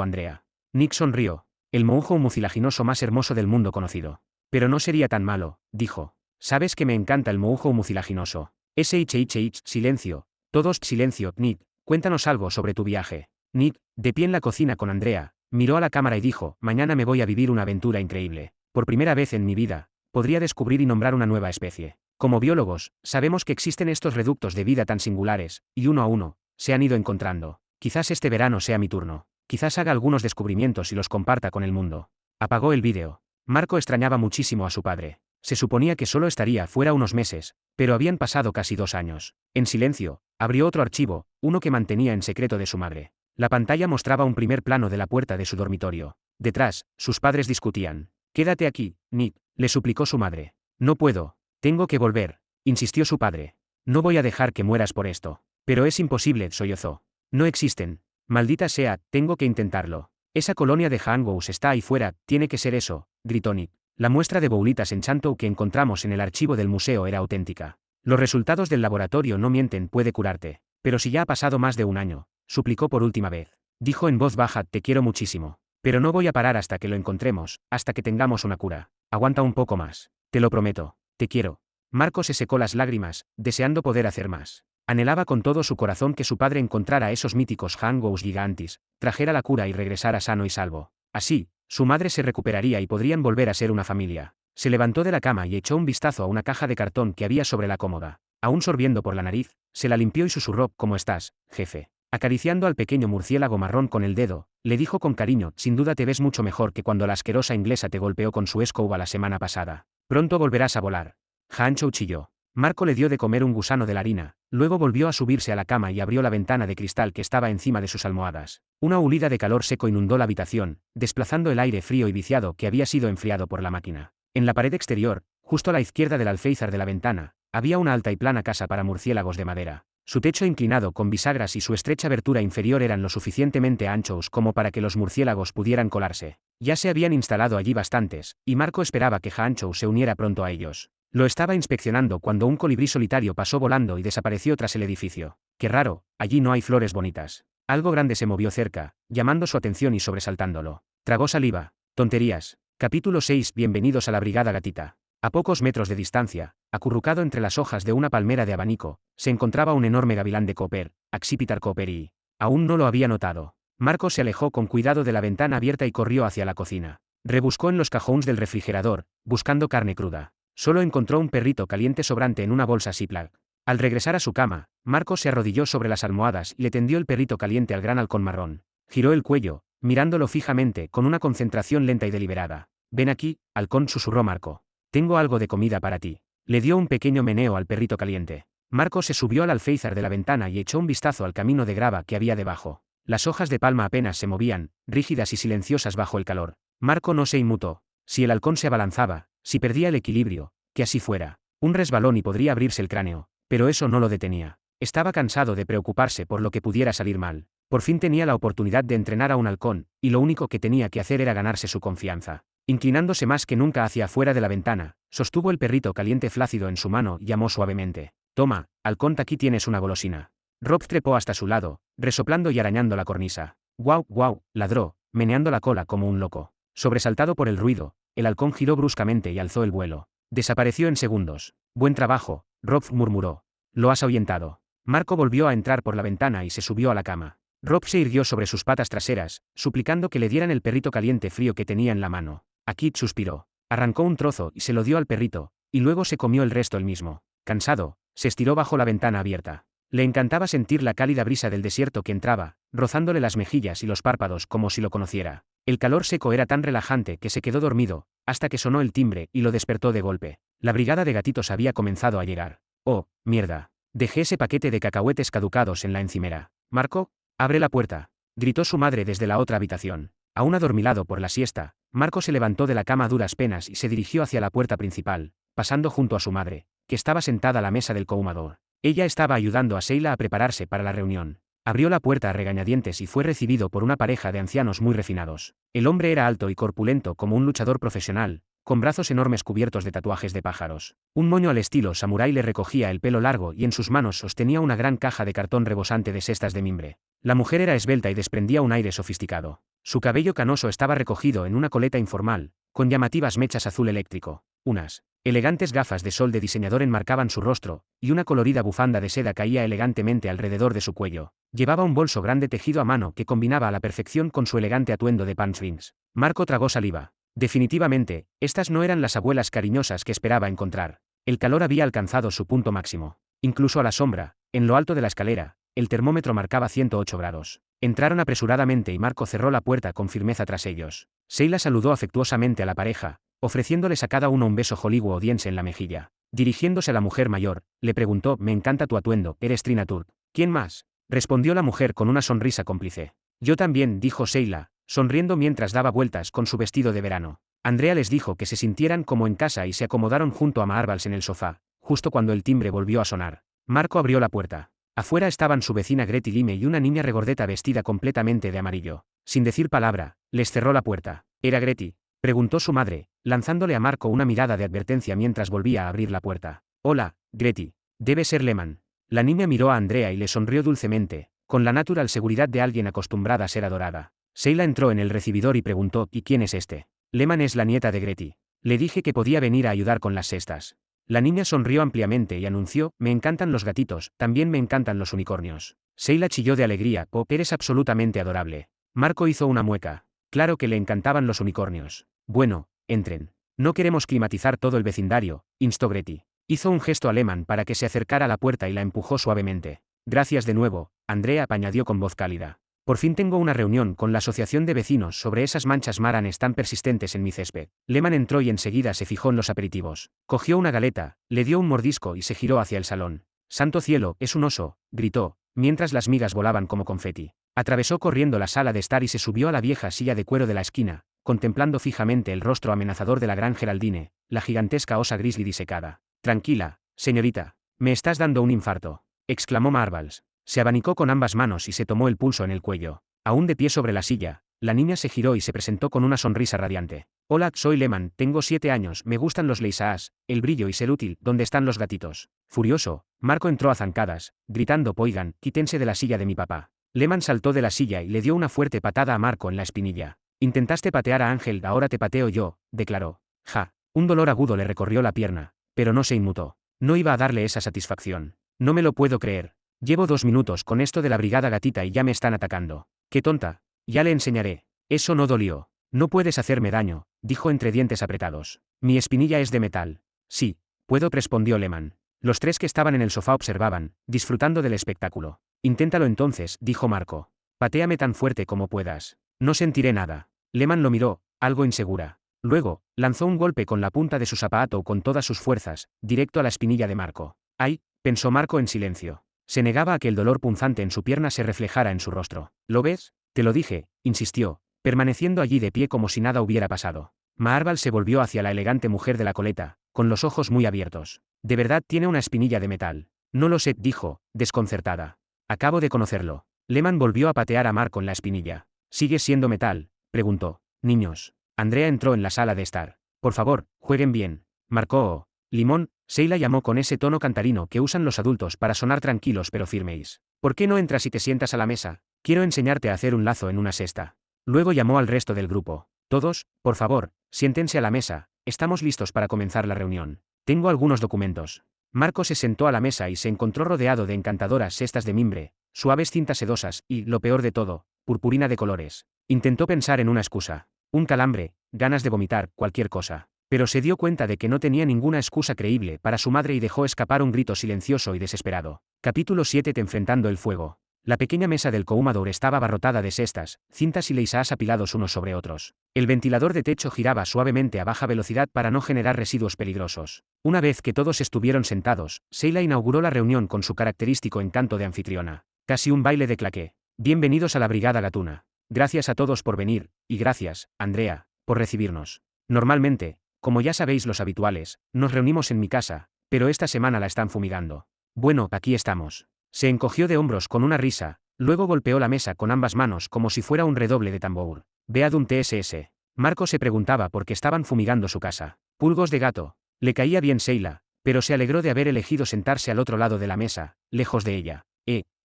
S1: Andrea. Nick sonrió. El mohujo mucilaginoso más hermoso del mundo conocido. Pero no sería tan malo, dijo. Sabes que me encanta el mohujo mucilaginoso. Silencio. Todos silencio, Nick. Cuéntanos algo sobre tu viaje. Nick, de pie en la cocina con Andrea, miró a la cámara y dijo, mañana me voy a vivir una aventura increíble. Por primera vez en mi vida, podría descubrir y nombrar una nueva especie. Como biólogos, sabemos que existen estos reductos de vida tan singulares, y uno a uno, se han ido encontrando. Quizás este verano sea mi turno. Quizás haga algunos descubrimientos y los comparta con el mundo. Apagó el vídeo. Marco extrañaba muchísimo a su padre. Se suponía que solo estaría fuera unos meses, pero habían pasado casi 2 años. En silencio, abrió otro archivo, uno que mantenía en secreto de su madre. La pantalla mostraba un primer plano de la puerta de su dormitorio. Detrás, sus padres discutían. Quédate aquí, Nick, le suplicó su madre. No puedo. Tengo que volver, insistió su padre. No voy a dejar que mueras por esto. Pero es imposible, sollozó. No existen. Maldita sea, tengo que intentarlo. Esa colonia de Hangous está ahí fuera, tiene que ser eso, gritó Nick. La muestra de boulitas en Chantou que encontramos en el archivo del museo era auténtica. Los resultados del laboratorio no mienten, puede curarte. Pero si ya ha pasado más de un año, suplicó por última vez. Dijo en voz baja, te quiero muchísimo. Pero no voy a parar hasta que lo encontremos, hasta que tengamos una cura. Aguanta un poco más. Te lo prometo. Te quiero. Marco se secó las lágrimas, deseando poder hacer más. Anhelaba con todo su corazón que su padre encontrara esos míticos Hangous gigantes, trajera la cura y regresara sano y salvo. Así, su madre se recuperaría y podrían volver a ser una familia. Se levantó de la cama y echó un vistazo a una caja de cartón que había sobre la cómoda. Aún sorbiendo por la nariz, se la limpió y susurró, ¿cómo estás, jefe? Acariciando al pequeño murciélago marrón con el dedo, le dijo con cariño, sin duda te ves mucho mejor que cuando la asquerosa inglesa te golpeó con su escoba la semana pasada. Pronto volverás a volar. Hancho chilló. Marco le dio de comer un gusano de la harina, luego volvió a subirse a la cama y abrió la ventana de cristal que estaba encima de sus almohadas. Una hulida de calor seco inundó la habitación, desplazando el aire frío y viciado que había sido enfriado por la máquina. En la pared exterior, justo a la izquierda del alféizar de la ventana, había una alta y plana casa para murciélagos de madera. Su techo inclinado con bisagras y su estrecha abertura inferior eran lo suficientemente anchos como para que los murciélagos pudieran colarse. Ya se habían instalado allí bastantes, y Marco esperaba que Hancho se uniera pronto a ellos. Lo estaba inspeccionando cuando un colibrí solitario pasó volando y desapareció tras el edificio. Qué raro, allí no hay flores bonitas. Algo grande se movió cerca, llamando su atención y sobresaltándolo. Tragó saliva. Tonterías. Capítulo 6. Bienvenidos a la Brigada Gatita. A pocos metros de distancia, acurrucado entre las hojas de una palmera de abanico, se encontraba un enorme gavilán de Cooper, Accipitar cooperi. Aún no lo había notado. Marco se alejó con cuidado de la ventana abierta y corrió hacia la cocina. Rebuscó en los cajones del refrigerador, buscando carne cruda. Solo encontró un perrito caliente sobrante en una bolsa Ziploc. Al regresar a su cama, Marco se arrodilló sobre las almohadas y le tendió el perrito caliente al gran halcón marrón. Giró el cuello, mirándolo fijamente con una concentración lenta y deliberada. Ven aquí, halcón, susurró Marco. Tengo algo de comida para ti. Le dio un pequeño meneo al perrito caliente. Marco se subió al alféizar de la ventana y echó un vistazo al camino de grava que había debajo. Las hojas de palma apenas se movían, rígidas y silenciosas bajo el calor. Marco no se inmutó. Si el halcón se abalanzaba, si perdía el equilibrio, que así fuera. Un resbalón y podría abrirse el cráneo, pero eso no lo detenía. Estaba cansado de preocuparse por lo que pudiera salir mal. Por fin tenía la oportunidad de entrenar a un halcón, y lo único que tenía que hacer era ganarse su confianza. Inclinándose más que nunca hacia afuera de la ventana, sostuvo el perrito caliente flácido en su mano y llamó suavemente. Toma, halcón, aquí tienes una golosina. Rob trepó hasta su lado, resoplando y arañando la cornisa. Guau, guau, ladró, meneando la cola como un loco. Sobresaltado por el ruido, el halcón giró bruscamente y alzó el vuelo. Desapareció en segundos. Buen trabajo, Rob murmuró. Lo has ahuyentado. Marco volvió a entrar por la ventana y se subió a la cama. Rob se irguió sobre sus patas traseras, suplicando que le dieran el perrito caliente frío que tenía en la mano. Akit suspiró. Arrancó un trozo y se lo dio al perrito, y luego se comió el resto él mismo. Cansado, se estiró bajo la ventana abierta. Le encantaba sentir la cálida brisa del desierto que entraba, rozándole las mejillas y los párpados como si lo conociera. El calor seco era tan relajante que se quedó dormido, hasta que sonó el timbre y lo despertó de golpe. La brigada de gatitos había comenzado a llegar. Oh, mierda. Dejé ese paquete de cacahuetes caducados en la encimera. Marco, abre la puerta, gritó su madre desde la otra habitación. Aún adormilado por la siesta, Marco se levantó de la cama a duras penas y se dirigió hacia la puerta principal, pasando junto a su madre, que estaba sentada a la mesa del cohumador. Ella estaba ayudando a Sheila a prepararse para la reunión. Abrió la puerta a regañadientes y fue recibido por una pareja de ancianos muy refinados. El hombre era alto y corpulento como un luchador profesional, con brazos enormes cubiertos de tatuajes de pájaros. Un moño al estilo samurái le recogía el pelo largo y en sus manos sostenía una gran caja de cartón rebosante de cestas de mimbre. La mujer era esbelta y desprendía un aire sofisticado. Su cabello canoso estaba recogido en una coleta informal, con llamativas mechas azul eléctrico. Unas elegantes gafas de sol de diseñador enmarcaban su rostro, y una colorida bufanda de seda caía elegantemente alrededor de su cuello. Llevaba un bolso grande tejido a mano que combinaba a la perfección con su elegante atuendo de pansrings. Marco tragó saliva. Definitivamente, estas no eran las abuelas cariñosas que esperaba encontrar. El calor había alcanzado su punto máximo. Incluso a la sombra, en lo alto de la escalera, el termómetro marcaba 108 grados. Entraron apresuradamente y Marco cerró la puerta con firmeza tras ellos. Sheila saludó afectuosamente a la pareja, ofreciéndoles a cada uno un beso hollywoodiense en la mejilla. Dirigiéndose a la mujer mayor, le preguntó: «Me encanta tu atuendo, eres Trina Turk». «¿Quién más?», respondió la mujer con una sonrisa cómplice. «Yo también», dijo Sheila, sonriendo mientras daba vueltas con su vestido de verano. Andrea les dijo que se sintieran como en casa y se acomodaron junto a Marvals en el sofá, justo cuando el timbre volvió a sonar. Marco abrió la puerta. Afuera estaban su vecina Gretty Lime y una niña regordeta vestida completamente de amarillo. Sin decir palabra, les cerró la puerta. «¿Era Gretty?», preguntó su madre, lanzándole a Marco una mirada de advertencia mientras volvía a abrir la puerta. «Hola, Gretty. Debe ser Lehman». La niña miró a Andrea y le sonrió dulcemente, con la natural seguridad de alguien acostumbrada a ser adorada. Sheila entró en el recibidor y preguntó: ¿Y quién es este? Lehman es la nieta de Gretty. Le dije que podía venir a ayudar con las cestas. La niña sonrió ampliamente y anunció: me encantan los gatitos, también me encantan los unicornios. Sheila chilló de alegría: Pop, eres absolutamente adorable. Marco hizo una mueca. Claro que le encantaban los unicornios. Bueno, entren. No queremos climatizar todo el vecindario, instó Gretty. Hizo un gesto a Lehman para que se acercara a la puerta y la empujó suavemente. Gracias de nuevo, Andrea añadió con voz cálida. Por fin tengo una reunión con la asociación de vecinos sobre esas manchas maranes tan persistentes en mi césped. Lehman entró y enseguida se fijó en los aperitivos. Cogió una galeta, le dio un mordisco y se giró hacia el salón. ¡Santo cielo, es un oso!, gritó, mientras las migas volaban como confeti. Atravesó corriendo la sala de estar y se subió a la vieja silla de cuero de la esquina, contemplando fijamente el rostro amenazador de la gran Geraldine, la gigantesca osa grizzly disecada. Tranquila, señorita. Me estás dando un infarto, exclamó Marvels. Se abanicó con ambas manos y se tomó el pulso en el cuello. Aún de pie sobre la silla, la niña se giró y se presentó con una sonrisa radiante. Hola, soy Lehman, tengo 7 años, me gustan los leisaas, el brillo y ser útil. ¿Dónde están los gatitos? Furioso, Marco entró a zancadas, gritando: oigan, quítense de la silla de mi papá. Lehman saltó de la silla y le dio una fuerte patada a Marco en la espinilla. Intentaste patear a Ángel, ahora te pateo yo, declaró. Ja. Un dolor agudo le recorrió la pierna, pero no se inmutó. No iba a darle esa satisfacción. No me lo puedo creer. Llevo 2 minutos con esto de la brigada gatita y ya me están atacando. ¡Qué tonta! Ya le enseñaré. Eso no dolió. No puedes hacerme daño, dijo entre dientes apretados. Mi espinilla es de metal. Sí, puedo, respondió Lehman. Los 3 que estaban en el sofá observaban, disfrutando del espectáculo. Inténtalo entonces, dijo Marco. Patéame tan fuerte como puedas. No sentiré nada. Lehman lo miró, algo insegura. Luego, lanzó un golpe con la punta de su zapato con todas sus fuerzas, directo a la espinilla de Marco. ¡Ay!, pensó Marco en silencio. Se negaba a que el dolor punzante en su pierna se reflejara en su rostro. ¿Lo ves? Te lo dije, insistió, permaneciendo allí de pie como si nada hubiera pasado. Marvel se volvió hacia la elegante mujer de la coleta, con los ojos muy abiertos. ¿De verdad tiene una espinilla de metal? No lo sé, dijo, desconcertada. Acabo de conocerlo. Lehman volvió a patear a Marco en la espinilla. ¿Sigue siendo metal?, preguntó. Niños. Andrea entró en la sala de estar. Por favor, jueguen bien. Marcó. Limón, Sheila llamó con ese tono cantarino que usan los adultos para sonar tranquilos pero firmes. ¿Por qué no entras y te sientas a la mesa? Quiero enseñarte a hacer un lazo en una cesta. Luego llamó al resto del grupo. Todos, por favor, siéntense a la mesa, estamos listos para comenzar la reunión. Tengo algunos documentos. Marco se sentó a la mesa y se encontró rodeado de encantadoras cestas de mimbre, suaves cintas sedosas y, lo peor de todo, purpurina de colores. Intentó pensar en una excusa. Un calambre, ganas de vomitar, cualquier cosa. Pero se dio cuenta de que no tenía ninguna excusa creíble para su madre y dejó escapar un grito silencioso y desesperado. Capítulo 7. Enfrentando el fuego. La pequeña mesa del Coumador estaba abarrotada de cestas, cintas y leisaas apilados unos sobre otros. El ventilador de techo giraba suavemente a baja velocidad para no generar residuos peligrosos. Una vez que todos estuvieron sentados, Sheila inauguró la reunión con su característico encanto de anfitriona. Casi un baile de claqué. Bienvenidos a la Brigada Gatuna. Gracias a todos por venir, y gracias, Andrea, por recibirnos. Normalmente, como ya sabéis los habituales, nos reunimos en mi casa, pero esta semana la están fumigando. Bueno, aquí estamos. Se encogió de hombros con una risa, luego golpeó la mesa con ambas manos como si fuera un redoble de tambor. Beadum TSS. Marco se preguntaba por qué estaban fumigando su casa. Pulgos de gato. Le caía bien Sheila, pero se alegró de haber elegido sentarse al otro lado de la mesa, lejos de ella.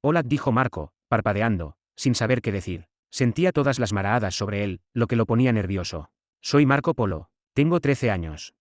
S1: Hola, dijo Marco, parpadeando, sin saber qué decir. Sentía todas las maraadas sobre él, lo que lo ponía nervioso. Soy Marco Polo. Tengo 13 años.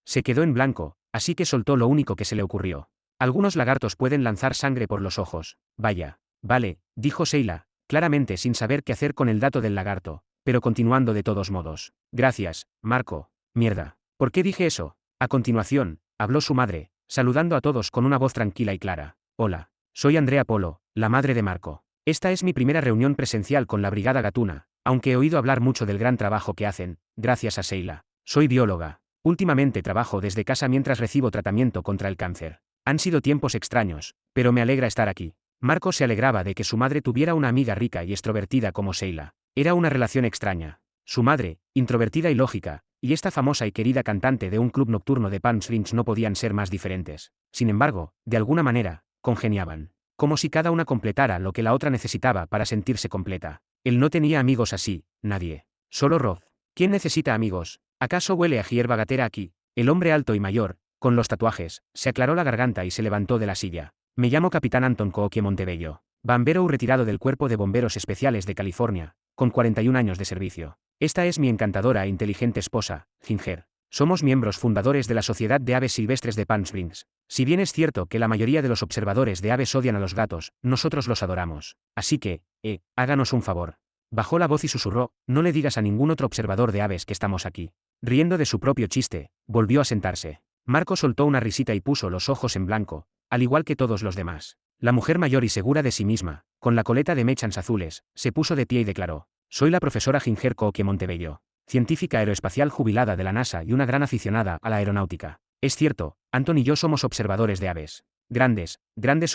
S1: Se quedó en blanco, así que soltó lo único que se le ocurrió. Algunos lagartos pueden lanzar sangre por los ojos. Vaya. Vale, dijo Sheila, claramente sin saber qué hacer con el dato del lagarto, pero continuando de todos modos. Gracias, Marco. Mierda. ¿Por qué dije eso? A continuación, habló su madre, saludando a todos con una voz tranquila y clara. Hola. Soy Andrea Polo, la madre de Marco. Esta es mi primera reunión presencial con la Brigada Gatuna, aunque he oído hablar mucho del gran trabajo que hacen, gracias a Sheila. Soy bióloga. Últimamente trabajo desde casa mientras recibo tratamiento contra el cáncer. Han sido tiempos extraños, pero me alegra estar aquí. Marco se alegraba de que su madre tuviera una amiga rica y extrovertida como Sheila. Era una relación extraña. Su madre, introvertida y lógica, y esta famosa y querida cantante de un club nocturno de Palm Springs no podían ser más diferentes. Sin embargo, de alguna manera, congeniaban. Como si cada una completara lo que la otra necesitaba para sentirse completa. Él no tenía amigos así, nadie. Solo Roth. ¿Quién necesita amigos? ¿Acaso huele a hierba gatera aquí? El hombre alto y mayor, con los tatuajes, se aclaró la garganta y se levantó de la silla. Me llamo Capitán Anton Kookie Montebello, bombero retirado del Cuerpo de Bomberos Especiales de California, con 41 años de servicio. Esta es mi encantadora e inteligente esposa, Ginger. Somos miembros fundadores de la Sociedad de Aves Silvestres de Palm Springs. Si bien es cierto que la mayoría de los observadores de aves odian a los gatos, nosotros los adoramos. Así que, háganos un favor. Bajó la voz y susurró, no le digas a ningún otro observador de aves que estamos aquí. Riendo de su propio chiste, volvió a sentarse. Marco soltó una risita y puso los ojos en blanco, al igual que todos los demás. La mujer mayor y segura de sí misma, con la coleta de mechas azules, se puso de pie y declaró, soy la profesora Ginger Kookie Montebello, científica aeroespacial jubilada de la NASA y una gran aficionada a la aeronáutica. Es cierto, Anton y yo somos observadores de aves. Grandes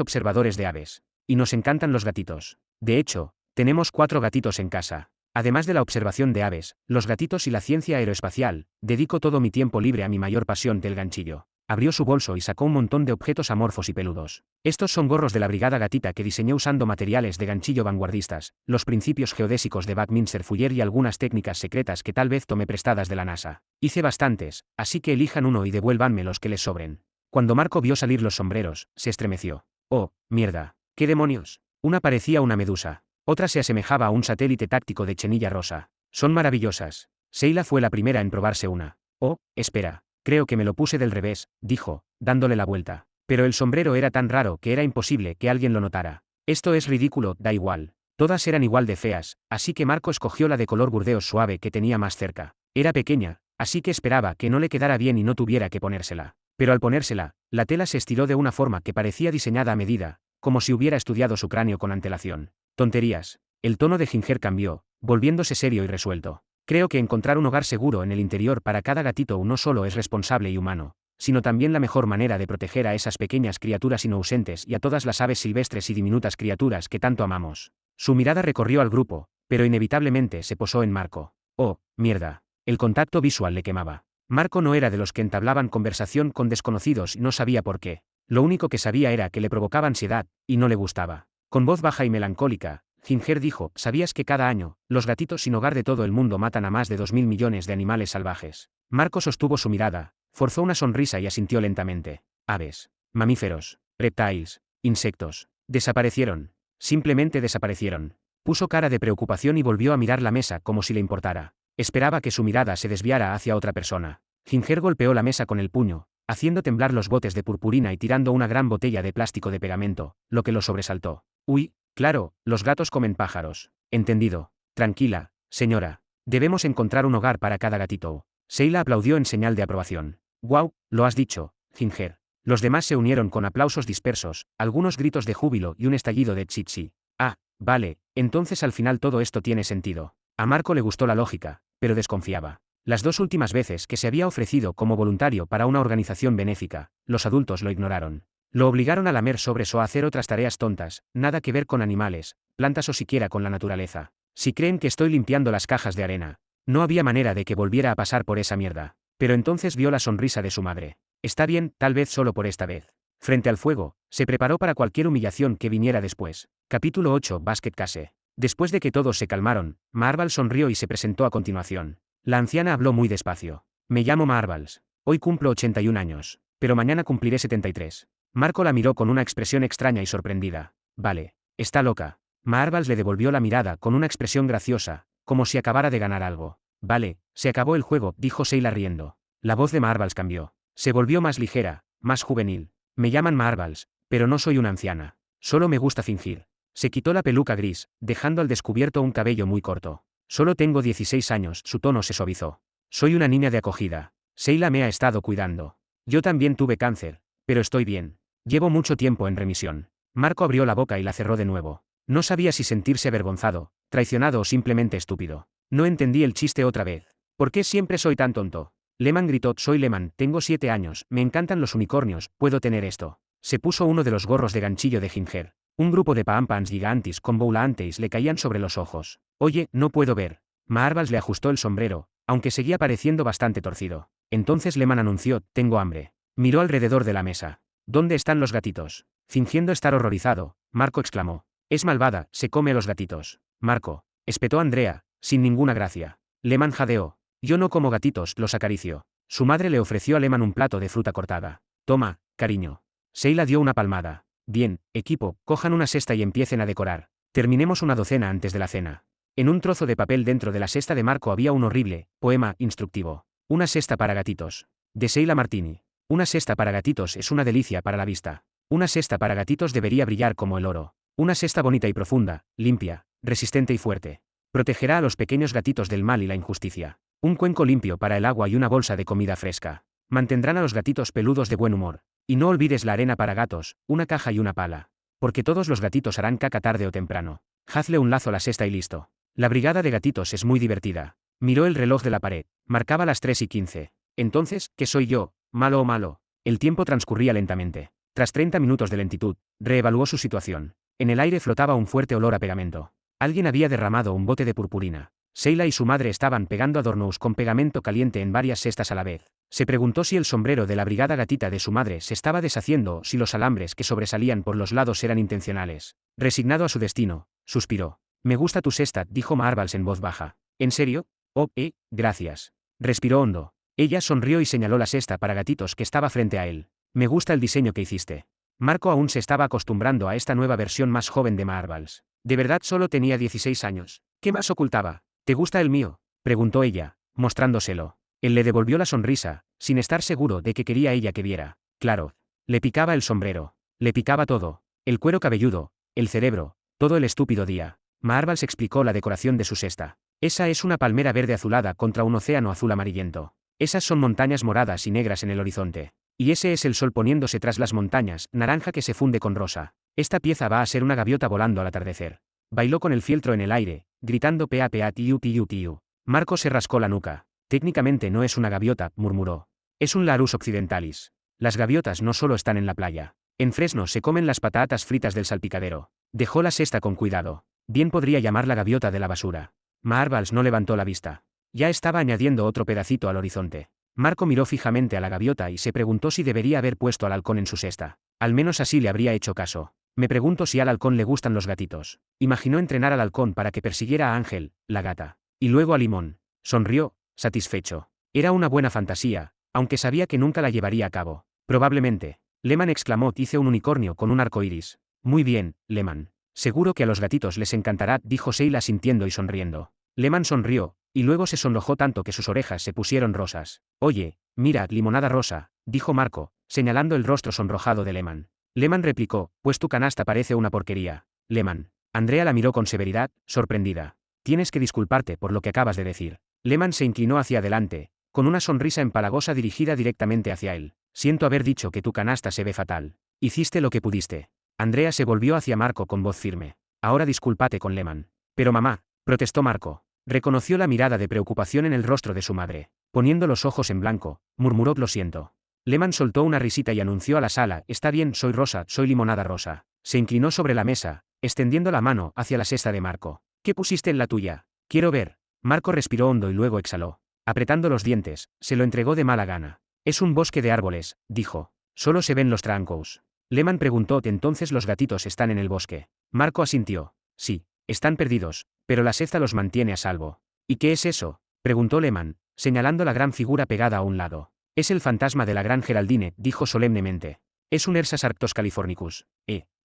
S1: observadores de aves. Y nos encantan los gatitos. De hecho, tenemos 4 gatitos en casa. Además de la observación de aves, los gatitos y la ciencia aeroespacial, dedico todo mi tiempo libre a mi mayor pasión, del ganchillo. Abrió su bolso y sacó un montón de objetos amorfos y peludos. Estos son gorros de la Brigada Gatita que diseñé usando materiales de ganchillo vanguardistas, los principios geodésicos de Buckminster Fuller y algunas técnicas secretas que tal vez tomé prestadas de la NASA. Hice bastantes, así que elijan uno y devuélvanme los que les sobren. Cuando Marco vio salir los sombreros, se estremeció. Oh, mierda. ¿Qué demonios? Una parecía una medusa. Otra se asemejaba a un satélite táctico de chenilla rosa. Son maravillosas. Sheila fue la primera en probarse una. Oh, espera. Creo que me lo puse del revés, dijo, dándole la vuelta. Pero el sombrero era tan raro que era imposible que alguien lo notara. Esto es ridículo, da igual. Todas eran igual de feas, así que Marco escogió la de color burdeos suave que tenía más cerca. Era pequeña, así que esperaba que no le quedara bien y no tuviera que ponérsela. Pero al ponérsela, la tela se estiró de una forma que parecía diseñada a medida, como si hubiera estudiado su cráneo con antelación. Tonterías. El tono de Ginger cambió, volviéndose serio y resuelto. Creo que encontrar un hogar seguro en el interior para cada gatito no solo es responsable y humano, sino también la mejor manera de proteger a esas pequeñas criaturas inocentes y a todas las aves silvestres y diminutas criaturas que tanto amamos. Su mirada recorrió al grupo, pero inevitablemente se posó en Marco. Oh, mierda. El contacto visual le quemaba. Marco no era de los que entablaban conversación con desconocidos y no sabía por qué. Lo único que sabía era que le provocaba ansiedad, y no le gustaba. Con voz baja y melancólica, Ginger dijo, ¿sabías que cada año, los gatitos sin hogar de todo el mundo matan a más de 2.000 millones de animales salvajes? Marco sostuvo su mirada, forzó una sonrisa y asintió lentamente. Aves, mamíferos, reptiles, insectos. Desaparecieron. Simplemente desaparecieron. Puso cara de preocupación y volvió a mirar la mesa como si le importara. Esperaba que su mirada se desviara hacia otra persona. Ginger golpeó la mesa con el puño, haciendo temblar los botes de purpurina y tirando una gran botella de plástico de pegamento, lo que lo sobresaltó. Uy. Claro, los gatos comen pájaros. Entendido. Tranquila, señora. Debemos encontrar un hogar para cada gatito. Sheila aplaudió en señal de aprobación. Guau, lo has dicho, Ginger. Los demás se unieron con aplausos dispersos, algunos gritos de júbilo y un estallido de chichi. Ah, vale, entonces al final todo esto tiene sentido. A Marco le gustó la lógica, pero desconfiaba. Las 2 últimas veces que se había ofrecido como voluntario para una organización benéfica, los adultos lo ignoraron. Lo obligaron a lamer sobres o a hacer otras tareas tontas, nada que ver con animales, plantas o siquiera con la naturaleza. Si creen que estoy limpiando las cajas de arena, no había manera de que volviera a pasar por esa mierda. Pero entonces vio la sonrisa de su madre. Está bien, tal vez solo por esta vez. Frente al fuego, se preparó para cualquier humillación que viniera después. Capítulo 8. Basket Case. Después de que todos se calmaron, Marvels sonrió y se presentó a continuación. La anciana habló muy despacio. Me llamo Marvels. Hoy cumplo 81 años, pero mañana cumpliré 73. Marco la miró con una expresión extraña y sorprendida. Vale, está loca. Marvels le devolvió la mirada con una expresión graciosa, como si acabara de ganar algo. Vale, se acabó el juego, dijo Sheila riendo. La voz de Marvels cambió. Se volvió más ligera, más juvenil. Me llaman Marvels, pero no soy una anciana. Solo me gusta fingir. Se quitó la peluca gris, dejando al descubierto un cabello muy corto. Solo tengo 16 años, su tono se suavizó. Soy una niña de acogida. Sheila me ha estado cuidando. Yo también tuve cáncer, pero estoy bien. Llevo mucho tiempo en remisión. Marco abrió la boca y la cerró de nuevo. No sabía si sentirse avergonzado, traicionado o simplemente estúpido. No entendí el chiste otra vez. ¿Por qué siempre soy tan tonto? Lehman gritó, soy Lehman, tengo 7 años, me encantan los unicornios, puedo tener esto. Se puso uno de los gorros de ganchillo de Ginger. Un grupo de pampans gigantes con volantes le caían sobre los ojos. Oye, no puedo ver. Marvels le ajustó el sombrero, aunque seguía pareciendo bastante torcido. Entonces Lehman anunció, tengo hambre. Miró alrededor de la mesa. ¿Dónde están los gatitos? Fingiendo estar horrorizado, Marco exclamó. Es malvada, se come a los gatitos. Marco, espetó Andrea, sin ninguna gracia. Lehman jadeó. Yo no como gatitos, los acaricio. Su madre le ofreció a Lehman un plato de fruta cortada. Toma, cariño. Sheila dio una palmada. Bien, equipo, cojan una cesta y empiecen a decorar. Terminemos una docena antes de la cena. En un trozo de papel dentro de la cesta de Marco había un horrible poema instructivo. Una cesta para gatitos. De Sheila Martini. Una cesta para gatitos es una delicia para la vista. Una cesta para gatitos debería brillar como el oro. Una cesta bonita y profunda, limpia, resistente y fuerte. Protegerá a los pequeños gatitos del mal y la injusticia. Un cuenco limpio para el agua y una bolsa de comida fresca. Mantendrán a los gatitos peludos de buen humor. Y no olvides la arena para gatos, una caja y una pala. Porque todos los gatitos harán caca tarde o temprano. Hazle un lazo a la cesta y listo. La brigada de gatitos es muy divertida. Miró el reloj de la pared. Marcaba las 3:15. Entonces, ¿qué soy yo? ¿Malo o malo? El tiempo transcurría lentamente. Tras 30 minutos de lentitud, reevaluó su situación. En el aire flotaba un fuerte olor a pegamento. Alguien había derramado un bote de purpurina. Sheila y su madre estaban pegando adornos con pegamento caliente en varias cestas a la vez. Se preguntó si el sombrero de la brigada gatita de su madre se estaba deshaciendo o si los alambres que sobresalían por los lados eran intencionales. Resignado a su destino, suspiró. Me gusta tu cesta, dijo Marvels en voz baja. ¿En serio? Oh, gracias. Respiró hondo. Ella sonrió y señaló la cesta para gatitos que estaba frente a él. Me gusta el diseño que hiciste. Marco aún se estaba acostumbrando a esta nueva versión más joven de Marvels. De verdad solo tenía 16 años. ¿Qué más ocultaba? ¿Te gusta el mío? Preguntó ella, mostrándoselo. Él le devolvió la sonrisa, sin estar seguro de que quería ella que viera. Claro. Le picaba el sombrero. Le picaba todo. El cuero cabelludo, el cerebro, todo el estúpido día. Marvels explicó la decoración de su cesta. Esa es una palmera verde azulada contra un océano azul amarillento. Esas son montañas moradas y negras en el horizonte. Y ese es el sol poniéndose tras las montañas, naranja que se funde con rosa. Esta pieza va a ser una gaviota volando al atardecer. Bailó con el fieltro en el aire, gritando pea pea tiu tiu tiu. Marco se rascó la nuca. Técnicamente no es una gaviota, murmuró. Es un Larus occidentalis. Las gaviotas no solo están en la playa. En Fresno se comen las patatas fritas del salpicadero. Dejó la cesta con cuidado. Bien podría llamarla gaviota de la basura. Marvels no levantó la vista. Ya estaba añadiendo otro pedacito al horizonte. Marco miró fijamente a la gaviota y se preguntó si debería haber puesto al halcón en su cesta. Al menos así le habría hecho caso. Me pregunto si al halcón le gustan los gatitos. Imaginó entrenar al halcón para que persiguiera a Ángel, la gata. Y luego a Limón. Sonrió, satisfecho. Era una buena fantasía, aunque sabía que nunca la llevaría a cabo. Probablemente. Lehman exclamó: hice un unicornio con un arco iris. Muy bien, Lehman. Seguro que a los gatitos les encantará, dijo Sheila sintiendo y sonriendo. Lehman sonrió, y luego se sonrojó tanto que sus orejas se pusieron rosas. Oye, mira, limonada rosa, dijo Marco, señalando el rostro sonrojado de Lehman. Lehman replicó: pues tu canasta parece una porquería. Lehman. Andrea la miró con severidad, sorprendida. Tienes que disculparte por lo que acabas de decir. Lehman se inclinó hacia adelante, con una sonrisa empalagosa dirigida directamente hacia él. Siento haber dicho que tu canasta se ve fatal. Hiciste lo que pudiste. Andrea se volvió hacia Marco con voz firme. Ahora discúlpate con Lehman. Pero mamá, protestó Marco. Reconoció la mirada de preocupación en el rostro de su madre. Poniendo los ojos en blanco, murmuró: lo siento. Lehman soltó una risita y anunció a la sala: está bien, soy rosa, soy limonada rosa. Se inclinó sobre la mesa, extendiendo la mano hacia la cesta de Marco. ¿Qué pusiste en la tuya? Quiero ver. Marco respiró hondo y luego exhaló. Apretando los dientes, se lo entregó de mala gana. Es un bosque de árboles, dijo. Solo se ven los troncos. Lehman preguntó: ¿entonces los gatitos están en el bosque? Marco asintió. Sí, están perdidos, pero la cesta los mantiene a salvo. ¿Y qué es eso? Preguntó Lehman, señalando la gran figura pegada a un lado. Es el fantasma de la gran Geraldine, dijo solemnemente. Es un Ersas arctos californicus.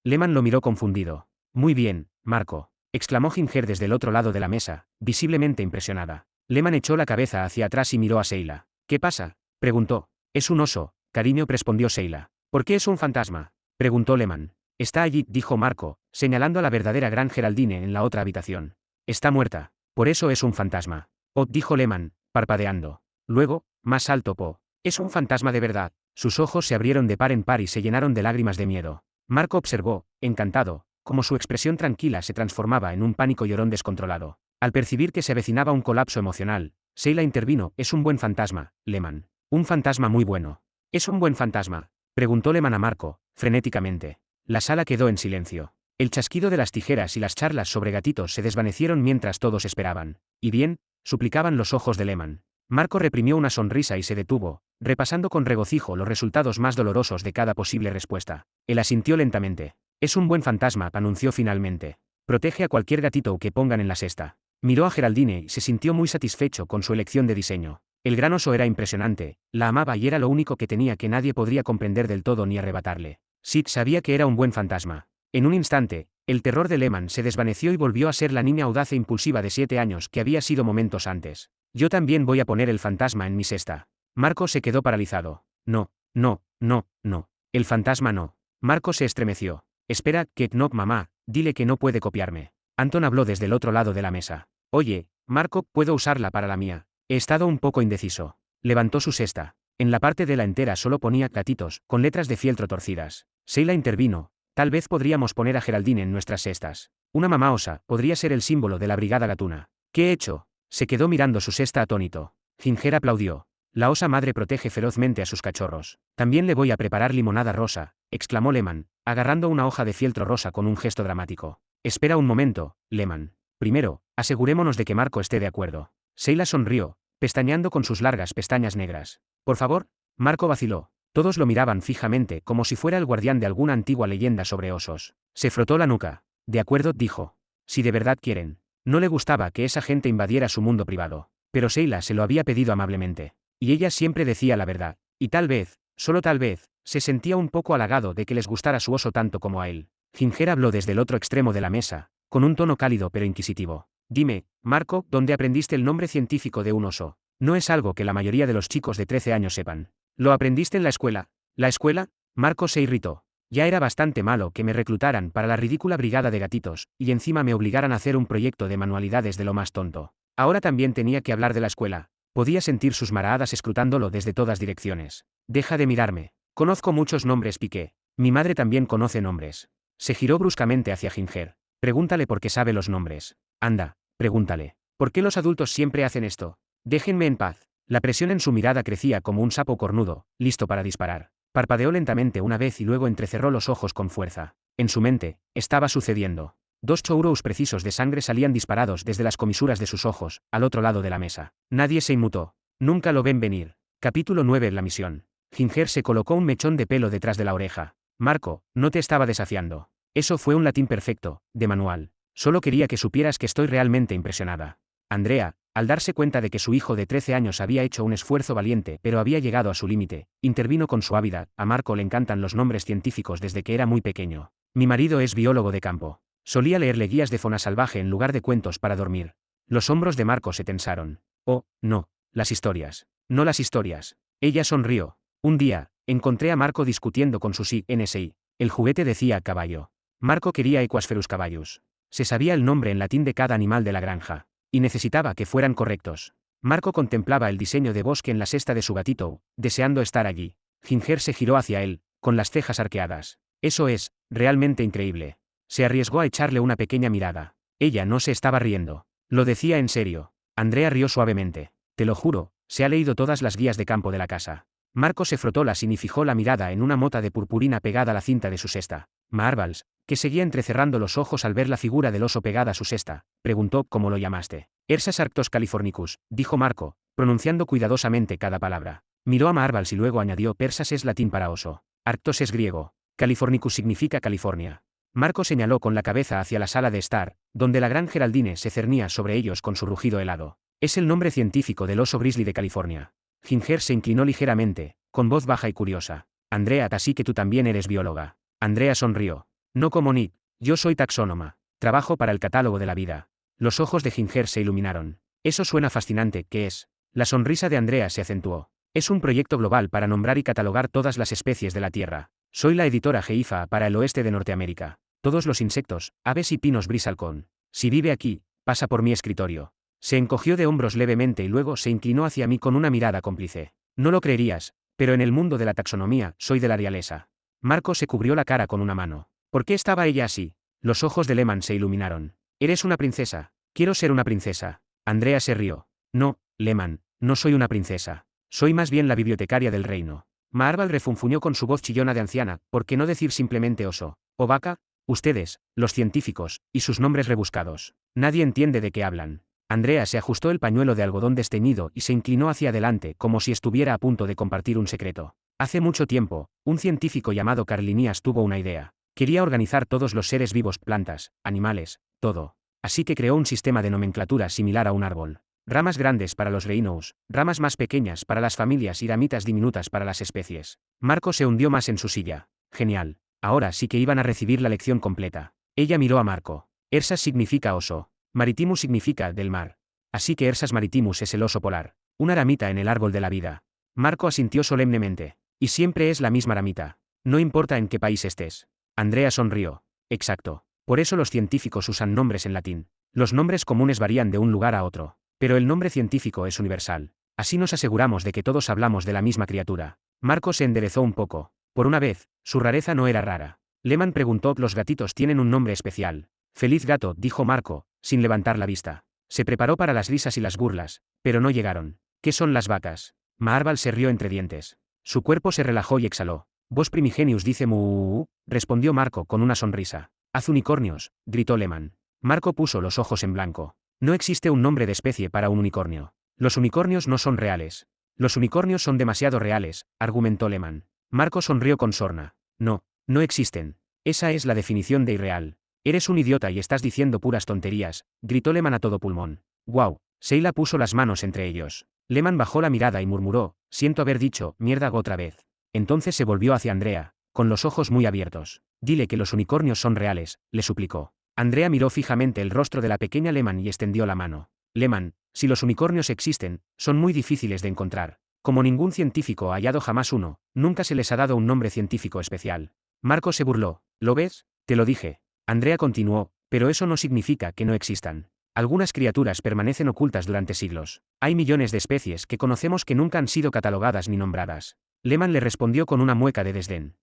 S1: Lehman lo miró confundido. Muy bien, Marco, exclamó Ginger desde el otro lado de la mesa, visiblemente impresionada. Lehman echó la cabeza hacia atrás y miró a Sheila. ¿Qué pasa? Preguntó. Es un oso, cariño, respondió Sheila. ¿Por qué es un fantasma? Preguntó Lehman. Está allí, dijo Marco, señalando a la verdadera gran Geraldine en la otra habitación. Está muerta. Por eso es un fantasma. Oh, dijo Lehman, parpadeando. Luego, más alto, es un fantasma de verdad. Sus ojos se abrieron de par en par y se llenaron de lágrimas de miedo. Marco observó, encantado, cómo su expresión tranquila se transformaba en un pánico llorón descontrolado. Al percibir que se avecinaba un colapso emocional, Sheila intervino: es un buen fantasma, Lehman. Un fantasma muy bueno. ¿Es un buen fantasma? Preguntó Lehman a Marco, frenéticamente. La sala quedó en silencio. El chasquido de las tijeras y las charlas sobre gatitos se desvanecieron mientras todos esperaban. ¿Y bien? Suplicaban los ojos de Lehman. Marco reprimió una sonrisa y se detuvo, repasando con regocijo los resultados más dolorosos de cada posible respuesta. Él asintió lentamente. Es un buen fantasma, anunció finalmente. Protege a cualquier gatito que pongan en la cesta. Miró a Geraldine y se sintió muy satisfecho con su elección de diseño. El gran oso era impresionante, la amaba y era lo único que tenía que nadie podría comprender del todo ni arrebatarle. Sid sabía que era un buen fantasma. En un instante, el terror de Lehman se desvaneció y volvió a ser la niña audaz e impulsiva de 7 años que había sido momentos antes. Yo también voy a poner el fantasma en mi cesta. Marco se quedó paralizado. No, no, no, no. El fantasma no. Marco se estremeció. Espera, que no, mamá, dile que no puede copiarme. Anton habló desde el otro lado de la mesa. Oye, Marco, puedo usarla para la mía. He estado un poco indeciso. Levantó su cesta. En la parte de la entera solo ponía gatitos, con letras de fieltro torcidas. Sheila intervino. Tal vez podríamos poner a Geraldine en nuestras cestas. Una mamá osa podría ser el símbolo de la brigada gatuna. ¿Qué he hecho? Se quedó mirando su cesta atónito. Ginger aplaudió. La osa madre protege ferozmente a sus cachorros. También le voy a preparar limonada rosa, exclamó Lehman, agarrando una hoja de fieltro rosa con un gesto dramático. Espera un momento, Lehman. Primero, asegurémonos de que Marco esté de acuerdo. Sheila sonrió, pestañeando con sus largas pestañas negras. Por favor, Marco vaciló. Todos lo miraban fijamente como si fuera el guardián de alguna antigua leyenda sobre osos. Se frotó la nuca. De acuerdo, dijo. Si de verdad quieren. No le gustaba que esa gente invadiera su mundo privado. Pero Sheila se lo había pedido amablemente. Y ella siempre decía la verdad. Y tal vez, solo tal vez, se sentía un poco halagado de que les gustara su oso tanto como a él. Ginger habló desde el otro extremo de la mesa, con un tono cálido pero inquisitivo. Dime, Marco, ¿dónde aprendiste el nombre científico de un oso? No es algo que la mayoría de los chicos de 13 años sepan. ¿Lo aprendiste en la escuela? ¿La escuela? Marco se irritó. Ya era bastante malo que me reclutaran para la ridícula brigada de gatitos, y encima me obligaran a hacer un proyecto de manualidades de lo más tonto. Ahora también tenía que hablar de la escuela. Podía sentir sus maraadas escrutándolo desde todas direcciones. Deja de mirarme. Conozco muchos nombres, Piqué. Mi madre también conoce nombres. Se giró bruscamente hacia Ginger. Pregúntale por qué sabe los nombres. Anda, pregúntale. ¿Por qué los adultos siempre hacen esto? Déjenme en paz. La presión en su mirada crecía como un sapo cornudo, listo para disparar. Parpadeó lentamente una vez y luego entrecerró los ojos con fuerza. En su mente, estaba sucediendo. 2 chorros precisos de sangre salían disparados desde las comisuras de sus ojos, al otro lado de la mesa. Nadie se inmutó. Nunca lo ven venir. Capítulo 9. La misión. Ginger se colocó un mechón de pelo detrás de la oreja. Marco, no te estaba desafiando. Eso fue un latín perfecto, de manual. Solo quería que supieras que estoy realmente impresionada. Andrea, al darse cuenta de que su hijo de 13 años había hecho un esfuerzo valiente pero había llegado a su límite, intervino con suavidad. A Marco le encantan los nombres científicos desde que era muy pequeño. Mi marido es biólogo de campo. Solía leerle guías de fauna salvaje en lugar de cuentos para dormir. Los hombros de Marco se tensaron. Oh, no, las historias. No las historias. Ella sonrió. Un día, encontré a Marco discutiendo con su NSI. El juguete decía caballo. Marco quería Equasferus caballus. Se sabía el nombre en latín de cada animal de la granja. Y necesitaba que fueran correctos. Marco contemplaba el diseño de bosque en la cesta de su gatito, deseando estar allí. Ginger se giró hacia él, con las cejas arqueadas. Eso es, realmente increíble. Se arriesgó a echarle una pequeña mirada. Ella no se estaba riendo. Lo decía en serio. Andrea rió suavemente. Te lo juro, se ha leído todas las guías de campo de la casa. Marco se frotó las y fijó la mirada en una mota de purpurina pegada a la cinta de su cesta. Marvels, que seguía entrecerrando los ojos al ver la figura del oso pegada a su cesta, preguntó cómo lo llamaste. Ersas arctos californicus, dijo Marco, pronunciando cuidadosamente cada palabra. Miró a Marvels y luego añadió: Persas es latín para oso. Arctos es griego. Californicus significa California. Marco señaló con la cabeza hacia la sala de estar, donde la gran Geraldine se cernía sobre ellos con su rugido helado. Es el nombre científico del oso grizzly de California. Ginger se inclinó ligeramente, con voz baja y curiosa. Andrea, así que tú también eres bióloga. Andrea sonrió. No como Nick, yo soy taxónoma. Trabajo para el catálogo de la vida. Los ojos de Ginger se iluminaron. Eso suena fascinante, ¿qué es? La sonrisa de Andrea se acentuó. Es un proyecto global para nombrar y catalogar todas las especies de la Tierra. Soy la editora jefa para el oeste de Norteamérica. Todos los insectos, aves y pinos brisalcón. Si vive aquí, pasa por mi escritorio. Se encogió de hombros levemente y luego se inclinó hacia mí con una mirada cómplice. No lo creerías, pero en el mundo de la taxonomía, soy de la realeza. Marco se cubrió la cara con una mano. ¿Por qué estaba ella así? Los ojos de Lehman se iluminaron. Eres una princesa. Quiero ser una princesa. Andrea se rió. No, Lehman, no soy una princesa. Soy más bien la bibliotecaria del reino. Marvel refunfuñó con su voz chillona de anciana, ¿por qué no decir simplemente oso? ¿O vaca? Ustedes, los científicos, y sus nombres rebuscados. Nadie entiende de qué hablan. Andrea se ajustó el pañuelo de algodón desteñido y se inclinó hacia adelante como si estuviera a punto de compartir un secreto. Hace mucho tiempo, un científico llamado Carlinias tuvo una idea. Quería organizar todos los seres vivos, plantas, animales, todo. Así que creó un sistema de nomenclatura similar a un árbol. Ramas grandes para los reinos, ramas más pequeñas para las familias y ramitas diminutas para las especies. Marco se hundió más en su silla. Genial. Ahora sí que iban a recibir la lección completa. Ella miró a Marco. Ersas significa oso. Maritimus significa del mar. Así que Ersas maritimus es el oso polar. Una ramita en el árbol de la vida. Marco asintió solemnemente. Y siempre es la misma ramita. No importa en qué país estés. Andrea sonrió. Exacto. Por eso los científicos usan nombres en latín. Los nombres comunes varían de un lugar a otro. Pero el nombre científico es universal. Así nos aseguramos de que todos hablamos de la misma criatura. Marco se enderezó un poco. Por una vez, su rareza no era rara. Lehmann preguntó: ¿los gatitos tienen un nombre especial? Feliz gato, dijo Marco, sin levantar la vista. Se preparó para las risas y las burlas, pero no llegaron. ¿Qué son las vacas? Marval se rió entre dientes. Su cuerpo se relajó y exhaló. Vos primigenius dice mu, respondió Marco con una sonrisa. Haz unicornios, gritó Lehmann. Marco puso los ojos en blanco. No existe un nombre de especie para un unicornio. Los unicornios no son reales. Los unicornios son demasiado reales, argumentó Lehmann. Marco sonrió con sorna. No, no existen. Esa es la definición de irreal. Eres un idiota y estás diciendo puras tonterías, gritó Lehmann a todo pulmón. Guau. Sheila puso las manos entre ellos. Lehmann bajó la mirada y murmuró: siento haber dicho mierda otra vez. Entonces se volvió hacia Andrea, con los ojos muy abiertos. Dile que los unicornios son reales, le suplicó. Andrea miró fijamente el rostro de la pequeña Lehmann y extendió la mano. Lehmann, si los unicornios existen, son muy difíciles de encontrar. Como ningún científico ha hallado jamás uno, nunca se les ha dado un nombre científico especial. Marco se burló. ¿Lo ves? Te lo dije. Andrea continuó, pero eso no significa que no existan. Algunas criaturas permanecen ocultas durante siglos. Hay millones de especies que conocemos que nunca han sido catalogadas ni nombradas. Lehmann le respondió con una mueca de desdén.